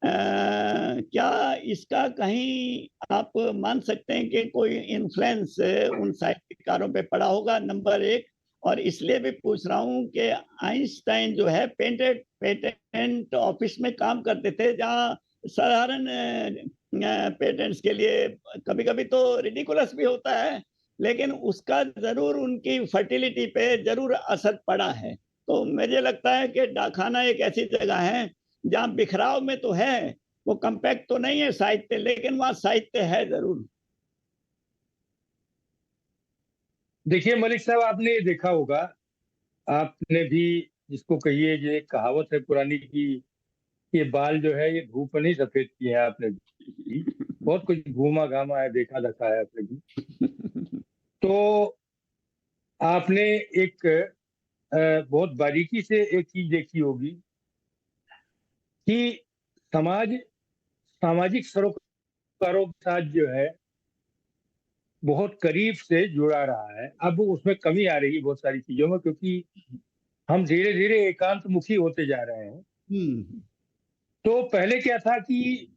क्या इसका कहीं आप मान सकते हैं कि कोई इन्फ्लुएंस उन साहित्यकारों पे पड़ा होगा? नंबर एक। और इसलिए भी पूछ रहा हूँ कि आइंस्टाइन जो है पेटेंट पेटेंट ऑफिस में काम करते थे, जहाँ साधारण पेटेंट्स के लिए कभी कभी तो रिडिकुलस भी होता है, लेकिन उसका जरूर उनकी फर्टिलिटी पे जरूर असर पड़ा है। तो मुझे लगता है कि डाकखाना एक ऐसी जगह है जहाँ बिखराव में तो है, वो कम्पैक्ट तो नहीं है साहित्य, लेकिन वहाँ साहित्य है जरूर। देखिए मलिक साहब, आपने ये देखा होगा, आपने भी, जिसको कहिए, जो एक कहावत है पुरानी की, ये बाल जो है ये धूप नहीं सफेद किए हैं आपने भी, बहुत कुछ घूमा घामा है, देखा देखा है आपने भी। तो आपने एक बहुत बारीकी से एक चीज देखी होगी कि समाज सामाजिक सरोकारों के साथ जो है बहुत करीब से जुड़ा रहा है। अब उसमें कमी आ रही है बहुत सारी चीजों में, क्योंकि हम धीरे धीरे एकांतमुखी होते जा रहे हैं। हम्म, तो पहले क्या था कि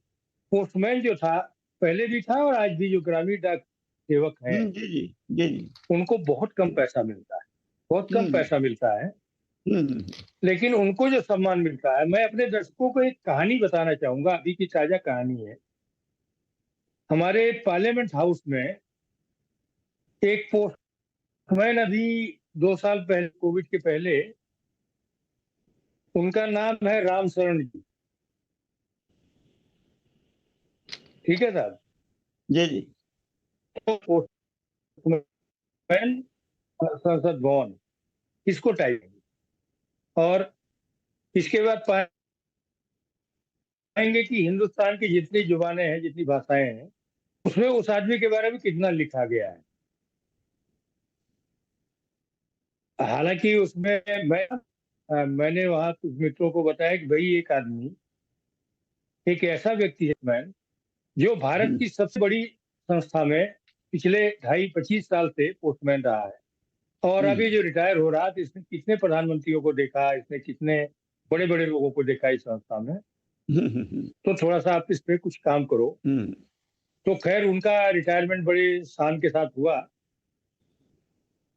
पोस्टमैन जो था, पहले भी था और आज भी जो ग्रामीण डाक सेवक हैं, जी जी जी जी। उनको बहुत कम पैसा मिलता है, बहुत कम हम्म पैसा मिलता है। हम्म लेकिन उनको जो सम्मान मिलता है, मैं अपने दर्शकों को एक कहानी बताना चाहूंगा, अभी की ताजा कहानी है। हमारे पार्लियामेंट हाउस में एक पोस्टमैन अभी 2 साल पहले, कोविड के पहले, उनका नाम है राम शरण जी। ठीक है साहब। जी जी। तो पोस्टमैन संसद भवन, इसको टाइप, और इसके बाद पाएंगे कि हिंदुस्तान की जितनी जुबानें हैं, जितनी भाषाएं हैं, उसमें उस आदमी के बारे में कितना लिखा गया है। हालांकि उसमें मैंने वहां कुछ मित्रों को बताया कि भाई, एक आदमी, एक ऐसा व्यक्ति है मैन, जो भारत हम्म की सबसे बड़ी संस्था में पिछले 25-25 साल से पोस्टमैन रहा है, और अभी हम्म जो रिटायर हो रहा, तो इसने कितने प्रधानमंत्रियों को देखा, इसने कितने बड़े बड़े लोगों को देखा इस संस्था में। हम्म तो थोड़ा सा आप इस पे कुछ काम करो। हम्म तो खैर उनका रिटायरमेंट बड़े शान के साथ हुआ।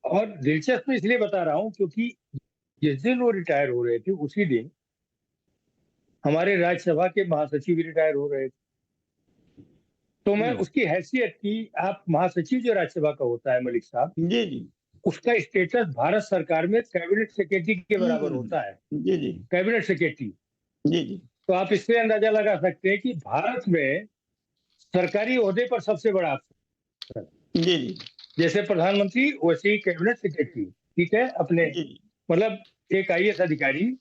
और दिलचस्प इसलिए बता रहा हूँ क्योंकि जिस दिन वो रिटायर हो रहे थे, उसी दिन हमारे राज्यसभा के महासचिव भी रिटायर हो रहे थे। तो मैं हम्म, उसकी हैसियत की, आप महासचिव जो राज्यसभा का होता है मलिक साहब, जी जी। उसका स्टेटस भारत सरकार में कैबिनेट सेक्रेटरी के बराबर होता है। जी जी कैबिनेट सेक्रेटरी। जी जी तो आप इससे अंदाजा लगा सकते हैं कि भारत में सरकारी ओहदे पर सबसे बड़ा अफसर, जी जी जैसे प्रधानमंत्री वैसे ही कैबिनेट सेक्रेटरी, ठीक है, अपने, जी जी। मतलब एक आईएएस अधिकारी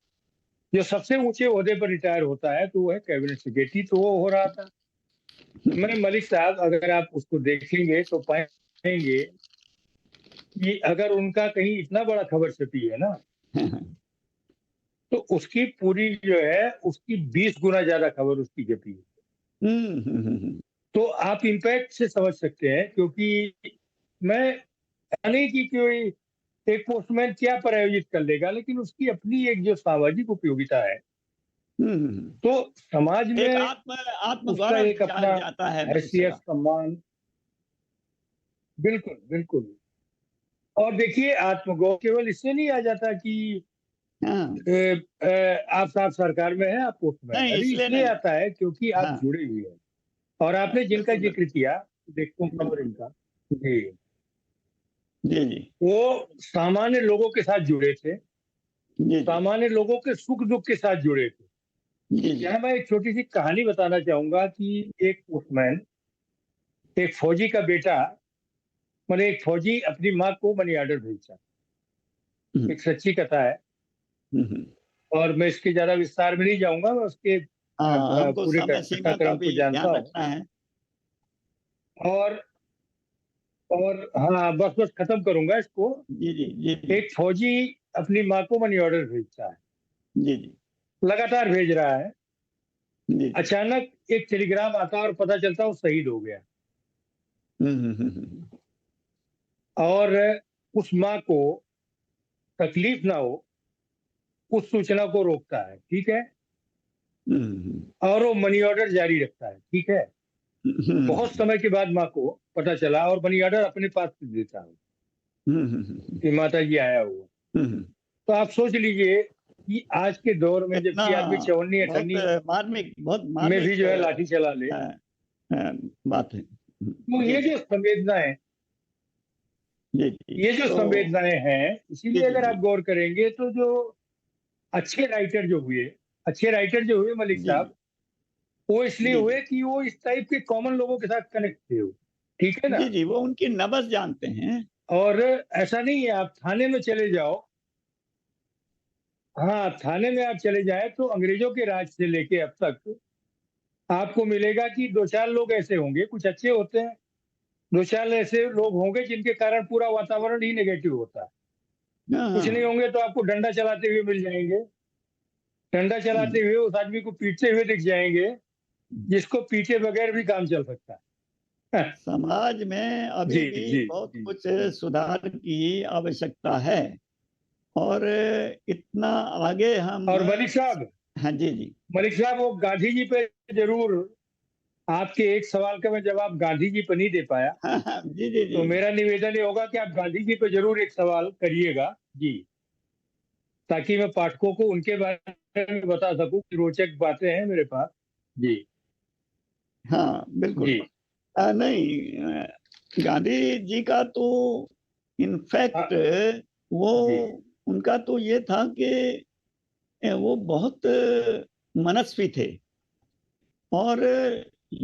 जो सबसे ऊंचे ओहदे पर रिटायर होता है, तो वो है कैबिनेट सेक्रेटरी। तो वो हो रहा था। मैं मलिक साहब, अगर आप उसको देखेंगे तो पाएंगे कि अगर उनका कहीं इतना बड़ा खबर छपी है ना, तो उसकी पूरी जो है, उसकी 20 गुना ज्यादा खबर उसकी छपी है। तो आप इम्पैक्ट से समझ सकते हैं, क्योंकि मैं नहीं कि कोई एक पोस्टमैन क्या प्रायोजित कर लेगा, लेकिन उसकी अपनी एक जो सामाजिक उपयोगिता है, हम्म। तो समाज एक में उसका आत्मगौरव एक अपना जाग जाता है मनुष्य हैसियत, का। सम्मान। बिल्कुल, बिल्कुल। और देखिए आत्मगौरव केवल इससे नहीं आ जाता कि हाँ, आप साहब सरकार में हैं, आप पोस्टमैन हैं। नहीं अरे इसलिए इसलिए नहीं। आता है क्योंकि आप हाँ, जुड़े हुए हैं। और आपने जिनका बिल्कुल, ज़िक्र बिल्कुल। किया, देखो खबर बिल्कुल। इनका, जी, जी, जी। वो सामान्य लोगों के साथ जुड़े थे, जी, जी। सामान्य लोगों के सुख-दुःख के साथ जुड़े थे। जी, जी। यहाँ मैं एक छोटी-सी कहानी बताना चाहूँगा कि एक पोस्टमैन, एक फौजी का बेटा, मतलब एक फौजी अपनी माँ को मनी ऑर्डर भेजता है। हुँ, एक सच्ची कथा है हुँ, हुँ। और मैं इसके ज़्यादा विस्तार में नहीं जाऊँगा, मैं उसके हाँ, हमको पूरे समय सीमा का घटनाक्रम को भी जानता ध्यान हूँ। रखना है। और हाँ, बस खत्म करूँगा इसको। जी, जी, जी, जी। एक फौजी अपनी माँ को मनी ऑर्डर भेजता है, जी, जी। लगातार भेज रहा है। जी, जी। अचानक एक टेलीग्राम आता है और पता चलता है वो शहीद हो गया। हुँ, हुँ, हुँ, हुँ। और उस माँ को तकलीफ ना हो, उस सूचना को रोकता है, ठीक है? हुँ, हुँ, और वो मनी ऑर्डर जारी रखता है, ठीक है? हुँ, हुँ, बहुत समय के बाद माँ को पता चला और मनी ऑर्डर अपने पास से देता है हुँ, हुँ, हुँ, कि माताजी आया हुआ। हुँ, हुँ। तो आप सोच लीजिए कि आज के दौर में कितना जबकि आदमी बहुत चवन्नी-अठन्नी बहुत में भी मार्मिक जो है लाठी चला ले, अ, बात है। हुँ, तो जी, ये जी। जो संवेदनाएँ जी, जी। ये जो तो संवेदनाएँ हैं, जी, इसीलिए जी, अगर आप जी। गौर करेंगे तो जो अच्छे राइटर जो हुए मलिक जी, साहब, वो इसलिए जी, हुए जी। कि वो इस टाइप के कॉमन लोगों के साथ कनेक्ट थे वो, ठीक है ना? जी, जी, वो उनकी नब्ज़ जानते हैं। और ऐसा नहीं है आप थाने में चले जाओ, हाँ, थाने में आप चले जाएँ तो अंग्रेज़ों के राज से लेके अब तक आपको मिलेगा कि 2-4 लोग ऐसे होंगे, कुछ अच्छे होते हैं, 2-4 ऐसे लोग होंगे जिनके कारण पूरा वातावरण ही नेगेटिव होता है। हाँ, हाँ, कुछ नहीं हाँ। होंगे तो आपको डंडा चलाते हुए मिल जाएँगे, डंडा चलाते हुँ। हुए उस आदमी को पीटते हुए दिख जाएँगे, जिसको पीटे बगैर भी काम चल सकता है। समाज में अभी जी, भी जी, बहुत जी, कुछ जी। सुधार की आवश्यकता है और इतना आगे हम और हाँ जी, जी। मलिक साहब वो गांधी जी पे ज़रूर आपके एक सवाल का मैं जवाब गांधी जी पे नहीं दे पाया, हाँ, हाँ। जी, जी, तो जी। मेरा निवेदन ये होगा कि आप गांधी जी पे ज़रूर एक सवाल करिएगा। जी, ताकि मैं पाठकों को उनके बारे में बता सकूँ कि रोचक बातें हैं मेरे पास। जी, हाँ, बिल्कुल। जी। नहीं गांधी जी का तो हाँ, इनफैक्ट वो जी। उनका तो ये था कि वो बहुत मनस्वी थे और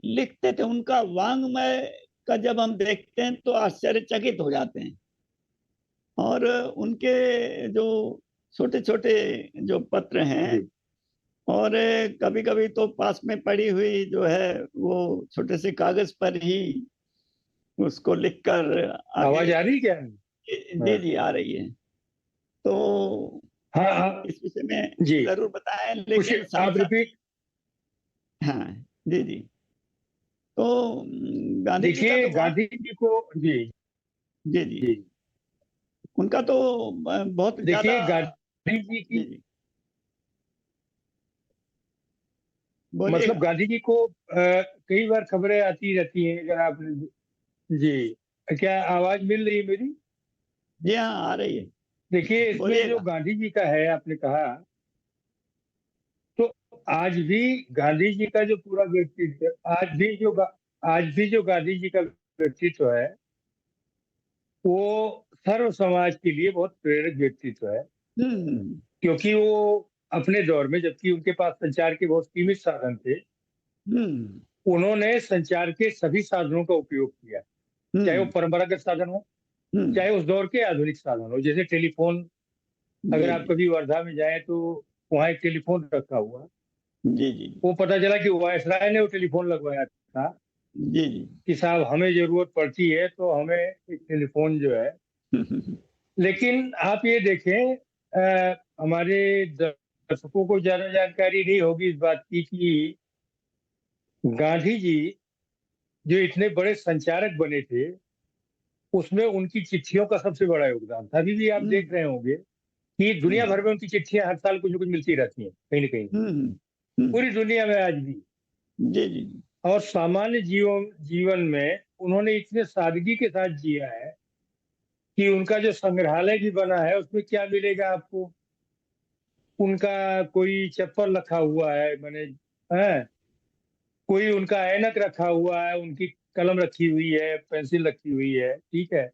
लिखते थे। उनका वाङ्मय का जब हम देखते हैं तो आश्चर्यचकित हो जाते हैं और उनके जो छोटे-छोटे जो पत्र हैं जी। और कभी-कभी तो पास में पड़ी हुई जो है वो छोटे से कागज़ पर ही उसको लिखकर आगे आवाज़ आ रही क्या? जी, हाँ। जी, आ रही है। तो हाँ, हाँ। इस विषय में जी, ज़रूर बताएँ कुछ लेकिन आप साथ-साथ रिपीट हाँ, जी, जी। तो गांधी जी का देखिए तो बहुत गांधी जी को जी, जी, जी। जी। उनका तो बहुत ज़्यादा देखिए गांधी जी जी, की जी। बोलिएगा। मतलब गांधी जी को कई बार खबरें आती रहती हैं अगर आप जी, क्या आवाज़ मिल रही है मेरी? जी हाँ, आ रही है। देखिए इसमें जो बोलिएगा। गांधी जी का है आपने कहा, तो आज भी गांधी जी का जो पूरा व्यक्तित्व आज भी जो गांधी जी का व्यक्तित्व है, वो सर्व समाज के लिए बहुत प्रेरक व्यक्तित्व है। हुँ, हुँ, क्योंकि वो अपने दौर में जबकि उनके पास संचार के बहुत सीमित साधन थे, हुँ, उन्होंने संचार के सभी साधनों का उपयोग किया। हुँ, चाहे वो परंपरागत साधन हो, हुँ। चाहे उस दौर के आधुनिक साधन हो। जैसे टेलीफ़ोन, अगर जी, आप जी। कभी वर्धा में जाएँ तो वहाँ एक टेलीफ़ोन रखा हुआ है। जी, जी। वो पता चला कि वायसराय ने वो टेलीफ़ोन लगवाया था जी, जी। कि साहब हमें ज़रूरत पड़ती है तो हमें एक टेलीफ़ोन जो है। हुँ, हुँ, हुँ। लेकिन आप ये देखें हमारे दर्शकों को ज़्यादा जानकारी नहीं होगी इस बात की कि गांधी जी जो इतने बड़े संचारक बने थे, उसमें उनकी चिट्ठियों का सबसे बड़ा योगदान था। अभी भी आप हुँ, देख रहे होंगे कि दुनिया हुँ, भर में उनकी चिट्ठियाँ हर साल कुछ न कुछ मिलती रहती हैं, कहीं न कहीं। हुँ, हुँ, हुँ। पूरी दुनिया में आज भी। जी, जी, जी। और सामान्य जीवन में उन्होंने इतने सादगी के साथ जिया है कि उनका जो संग्रहालय भी बना है उसमें क्या मिलेगा आपको, उनका कोई चप्पल रखा हुआ है, मैंने है, कोई उनका ऐनक रखा हुआ है, उनकी कलम रखी हुई है, पेंसिल रखी हुई है, ठीक है।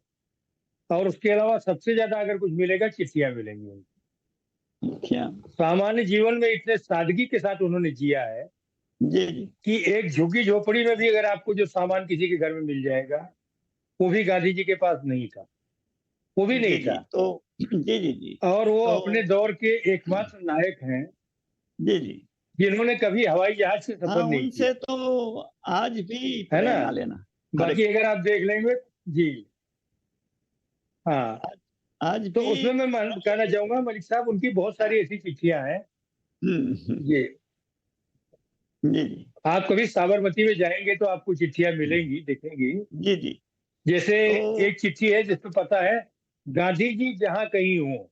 और उसके अलावा सबसे ज्यादा अगर कुछ मिलेगा, चिट्ठियां मिलेंगी उनको। क्या? सामान्य जीवन में इतने सादगी के साथ उन्होंने जिया है जी जी कि एक झुग्गी झोपड़ी में भी अगर आपको जो सामान किसी के घर में मिल जाएगा, वो भी गांधी जी के पास नहीं था, वो भी जी नहीं जी। था। तो जी जी जी। और वो तो अपने दौर के एकमात्र नायक हैं जी जी। जिन्होंने कभी हवाई जहाज से हाँ, सफर नहीं किया, उनसे तो आज भी है ना। प्रेरणा लेना। बाकी करेक्ट। अगर आप देख लेंगे, जी हाँ, आज, आज तो भी उसमें मैं कहना चाहूंगा मलिक साहब, उनकी बहुत सारी ऐसी चिट्ठियां हैं। हम्म, जी, जी जी आप कभी साबरमती में जाएंगे तो आपको चिट्ठियां मिलेंगी, देखेंगी। जी जी। जैसे तो एक चिट्ठी है जिसमें पता है, गांधी जी जहां कहीं हो।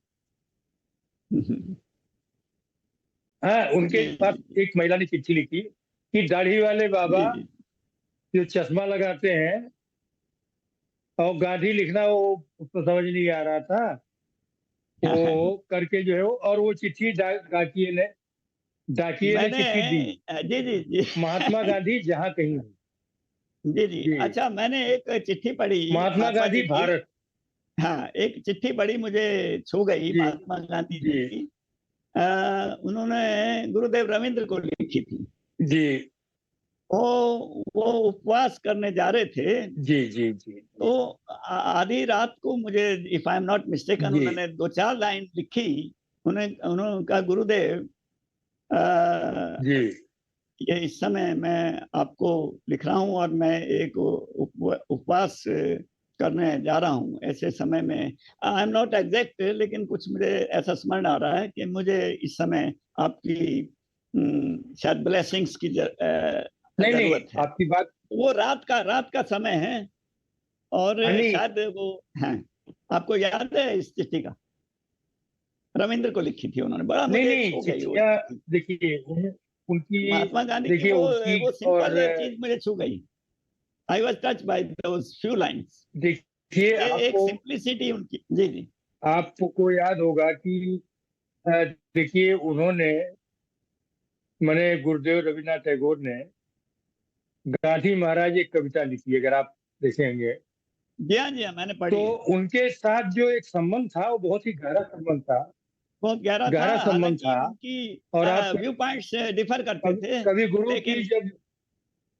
जी हाँ, उनके जी पास जी एक महिला ने चिट्ठी लिखी कि दाढ़ी वाले बाबा जी जी जो चश्मा लगाते हैं, और गांधी लिखना वो उसको समझ नहीं आ रहा था, वो करके जो है और वो चिट्ठी डाकिए ने मैंने चिट्ठी दी, जी जी जी महात्मा गांधी जहां कहीं हो। जी जी। जी, अच्छा, मैंने एक चिट्ठी पढ़ी महात्मा महात्मा गांधी जी की। भारत। हाँ, एक चिट्ठी पढ़ी, मुझे छू गई जी महात्मा गांधी जी जी की। उन्होंने गुरुदेव रविंद्र को लिखी थी। जी वो उपवास करने जा रहे थे। जी जी जी तो आधी रात को, मुझे if I am not mistaken, जी उन्होंने दो चार लाइन लिखी। उन्होंने कहा, गुरुदेव, अ, जी ये इस समय मैं आपको लिख रहा हूँ और मैं एक उपवास करने जा रहा हूँ ऐसे समय में। आई एम नॉट एग्जैक्ट, लेकिन कुछ मुझे ऐसा स्मरण आ रहा है कि मुझे इस समय आपकी शायद ब्लेसिंग्स की नहीं नहीं, जरूरत है। आपकी बात। वो रात का समय है, और नहीं शायद वो हैं। आपको याद है इस चिट्ठी का? रविंद्र को लिखी थी उन्होंने, बड़ा नहीं मुझे नहीं, छू गई वो चिट्ठियां चिट्ठी। देखिए उनकी, महात्मा गांधी की देखिए वो उनकी। और सिंपल चीज मुझे छू गई। I was touch by those few lines. देखिए एक आपको, सिंप्लिसिटी उनकी। जी जी आपको याद होगा कि अ, देखिए उन्होंने, मैंने गुरुदेव रविन्द्रनाथ टैगोर ने गांधी महाराज एक कविता लिखी, अगर आप देखेंगे जी हाँ, जी हाँ, मैंने तो पढ़ी है। उनके साथ जो एक संबंध था वो बहुत ही गहरा संबंध था, बहुत गहरा था। गहरा संबंध हालांकि था। उनकी और आप व्यू पॉइंट्स डिफर करते कवि, थे, कवि गुरु की लेकिन जब,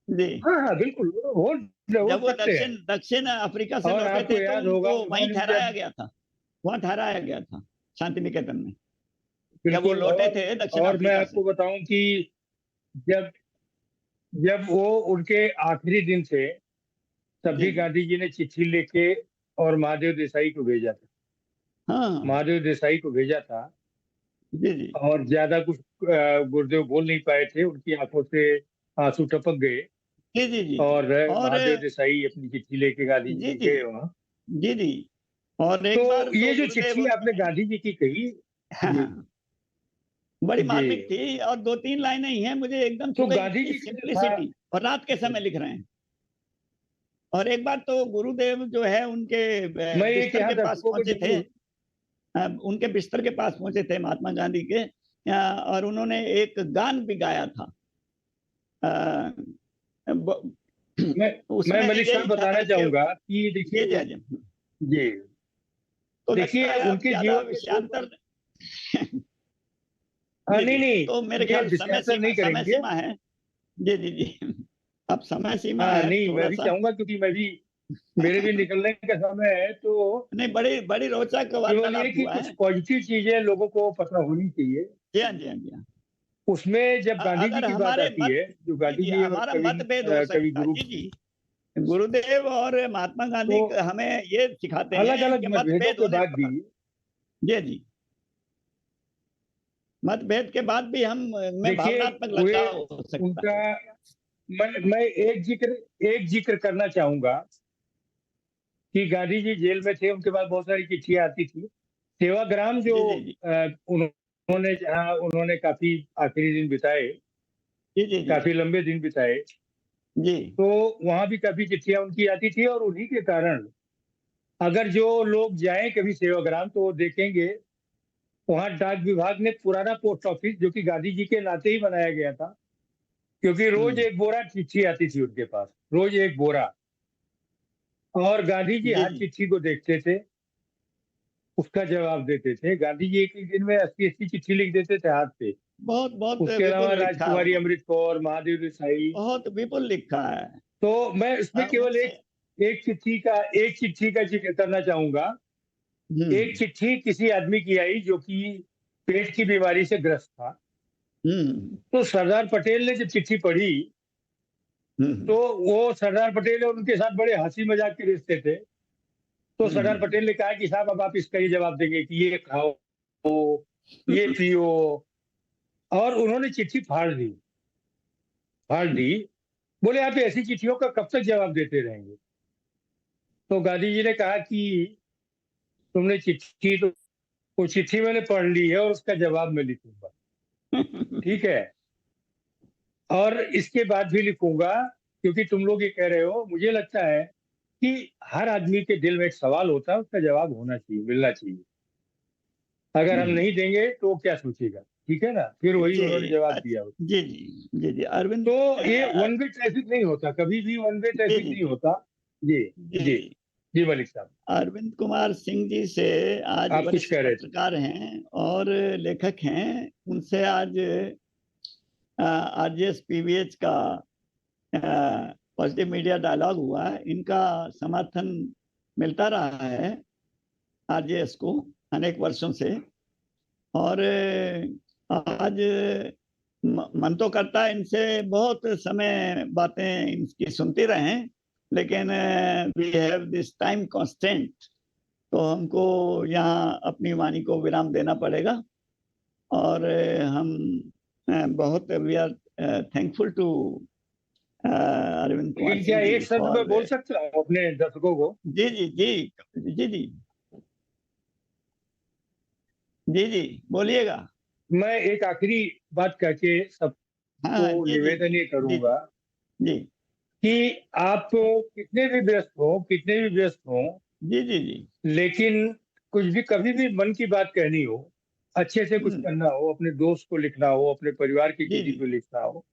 जी, हाँ हाँ बिल्कुल हो जब वो सकते हैं। दक्षिण अफ्रीका से और लौटे आपको थे तो याद होगा उनको वहीं उन्होंने ठहराया जब, गया था। वहां ठहराया गया था, शांति निकेतन में, जब वो बिल्कुल। लौटे थे दक्षिण और मैं अफ्रीका से। आपको बताऊं कि जब जब वो उनके आखिरी दिन थे, तब जी भी जी गांधी जी ने चिट्ठी लेके और महादेव देसाई को भेजा था, हाँ। महादेव देसाई को भेजा था। जी जी और ज्यादा कुछ गुरुदेव बोल नहीं पाए थे, उनकी आंखों से आंसू टपक गए। जी जी जी जी। और और महादेव देसाई अपनी चिट्ठी लेके गांधी जी जी के जी गए वहां। जी जी। और तो एक बार ये तो जो गुरुदेव चिट्ठी आपने उन्होंने गांधी जी की कही, जी हाँ, बड़ी जी, मार्मिक थी, और दो तीन लाइनें ही हैं, मुझे एकदम छू तो गई गांधी उनकी जी का जो था, सिंप्लिसिटी, और रात के समय लिख रहे हैं। और एक बार तो गुरुदेव जो है उनके मैं एक बिस्तर यहाँ के पास दर्शकों को पहुंचे थे। जरूर, उनके बिस्तर के पास पहुंचे थे महात्मा गांधी के। और उन्होंने एक गान भी गाया था। अ, ब- मैं मैं उसमें मलिक यही साहब था बताना कि चाहूंगा कि जी जी देखिए, जी। जी तो लगता देखिए है अब उनके ज्यादा जीवन में दो विषयांतर। हाँ, जी नहीं जी। नहीं, तो मेरे ये ख्याल विषयांतर नहीं समय करेंगे। सीमा है। जी जी जी। अब समय सीमा हाँ है नहीं, मैं थोड़ा भी सा। चाहूंगा क्योंकि मैं भी, मेरे भी निकलने का समय है। तो नहीं, बड़ी बड़ी रोचक केवल ये वार्तालाप कि हुआ कुछ है। पॉजिटिव चीजें लोगों को पता होनी चाहिए। जी हाँ, जी हाँ, जी हाँ। उसमें जब गांधी जी अगर की बात हमारे आती मत है, जो जी गांधी जी, जी और हमारा मतभेद हो कवि सकता है। गुरु, जी जी। गुरुदेव और महात्मा तो गांधी हमें ये सिखाते अलग हैं अलग कि मतभेदों मतभेद के होने बाद भी, पर। जी जी। मतभेद के बाद भी हम में देखिए भावनात्मक वे, लगाव हो सकता उनका, है। मैं एक जिक्र करना चाहूंगा कि गांधी जी जेल में थे, उनके बाद बहुत सारी चिट्ठियां आती थी। सेवाग्राम जो जी जी जी उन्होंने, जहाँ उन्होंने काफी आखिरी दिन बिताए, जी जी जी काफी लंबे दिन बिताए, जी तो वहां भी काफी चिट्ठियां उनकी आती थी, और उन्हीं के कारण अगर जो लोग जाएं कभी सेवाग्राम तो वो देखेंगे वहां डाक विभाग ने पुराना पोस्ट ऑफिस, जो कि गांधी जी के नाते ही बनाया गया था, क्योंकि रोज एक बोरा चिट्ठी आती थी उनके पास, रोज एक बोरा। और गांधी जी जी हर जी चिट्ठी को देखते थे, उसका जवाब देते थे। गांधी जी एक एक दिन में 80-80 चिट्ठी लिख देते थे हाथ से। बहुत बहुत उसके अलावा विपुल लिखा है राजकुमारी उन्होंने, अमृत कौर, महादेव देसाई। बहुत विपुल लिखा है। तो मैं इसमें केवल उनसे एक चिट्ठी का जिक्र करना चाहूंगा। एक हम्म चिट्ठी किसी आदमी की आई जो कि पेट की बीमारी से ग्रस्त था। हम्म तो सरदार पटेल ने जब चिट्ठी पढ़ी, हम्म तो वो सरदार पटेल और उनके साथ बड़े हंसी मजाक के रिश्ते थे। तो सरदार हम्म पटेल ने कहा कि साहब अब आप इसका ये जवाब देंगे कि ये खाओ, ये पियो। और उन्होंने चिट्ठी फाड़ दी। बोले आप ऐसी चिट्ठियों का कब तक जवाब देते रहेंगे? तो गांधी जी ने कहा कि तुमने चिट्ठी तो वो चिट्ठी मैंने पढ़ ली है और उसका जवाब मैं लिखूंगा, ठीक है, और इसके बाद भी लिखूंगा, क्योंकि तुम लोग ये कह रहे हो। मुझे लगता है कि हर आदमी के दिल में एक सवाल होता है, उसका जवाब होना चाहिए, मिलना चाहिए। अगर हम नहीं देंगे तो वो क्या सोचेगा? ठीक है ना? फिर वही जी उन्होंने जवाब अच्छा, दिया। जी जी जी जी अरविंद तो ये वन वे ट्रैफिक नहीं होता, कभी भी वन वे जी ट्रैफिक जी नहीं होता। जी। जी जी। जी जी मलिक साहब, अरविंद कुमार सिंह जी से, आज आप कुछ वरिष्ठ कह रहे थे। पत्रकार हैं और लेखक हैं, उनसे आज आरजेएस पीवीएच का पॉजिटिव मीडिया डायलॉग हुआ है। इनका समर्थन मिलता रहा है आरजेएस को अनेक वर्षों से। और आज मन तो करता है इनसे बहुत समय बातें इनकी सुनती रहें, लेकिन we have this time constant, तो हमको यहाँ अपनी वाणी को विराम देना पड़ेगा। और हम बहुत we are thankful to Arvind Kumar लेकिन क्या सिंह जी एक शब्द फॉर। में बोल सकता हूँ अपने दर्शकों को? जी जी जी जी जी जी जी बोलिएगा। मैं एक आखिरी बात कह के सबको हाँ जी जी निवेदन ये जी जी करूंगा जी कि आप कितने भी व्यस्त हो, जी जी जी लेकिन कुछ भी कभी भी मन की बात कहनी हो, अच्छे से कुछ हम्म, करना हो, अपने दोस्त को लिखना हो, अपने परिवार के जी किसी जी को लिखना हो,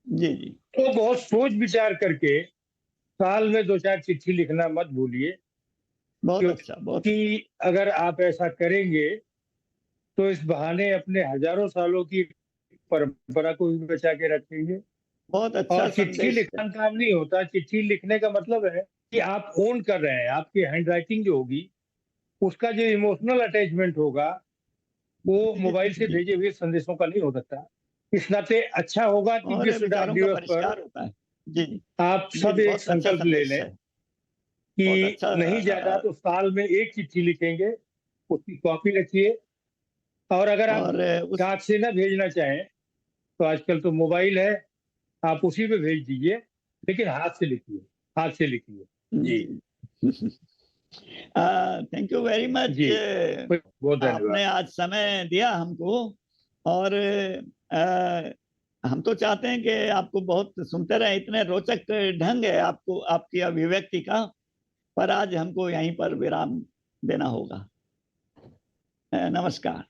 जी जी तो बहुत सोच विचार करके साल में 2-4 चिट्ठी लिखना मत भूलिए। बहुत अच्छा, बहुत क्योंकि अगर आप ऐसा करेंगे तो इस बहाने अपने हजारों सालों की परंपरा को भी बचा के रखेंगे। बहुत अच्छा और चिट्ठी संदेश है। लिखना काम नहीं होता। चिट्ठी लिखने का मतलब है कि आप ओन कर रहे हैं। आपकी हैंड राइटिंग जो होगी, उसका जो इमोशनल अटैचमेंट होगा, वो जी जी मोबाइल जी से जी भेजे हुए संदेशों का नहीं हो सकता। इस नाते अच्छा होगा कि और विश्व डाक विचारों का दिवस पर परिष्कार होता है। जी जी आप जी सब जी एक बहुत अच्छा संकल्प ले संदेश लें है। बहुत कि अच्छा नहीं ज्यादा तो साल में एक चिट्ठी लिखेंगे, उसकी कॉपी रखिए। और अगर आप और उस डाक से ना भेजना चाहें तो आजकल तो मोबाइल है, आप उसी पे भेज दीजिए, लेकिन हाथ से लिखिए, हाथ से लिखिए। जी। Thank you very much. जी, बहुत धन्यवाद। आपने आज समय दिया हमको। और हम तो चाहते हैं कि आपको बहुत सुनते रहे, इतने रोचक ढंग है आपको, आपकी अभिव्यक्ति का। पर आज हमको यहीं पर विराम देना होगा। नमस्कार।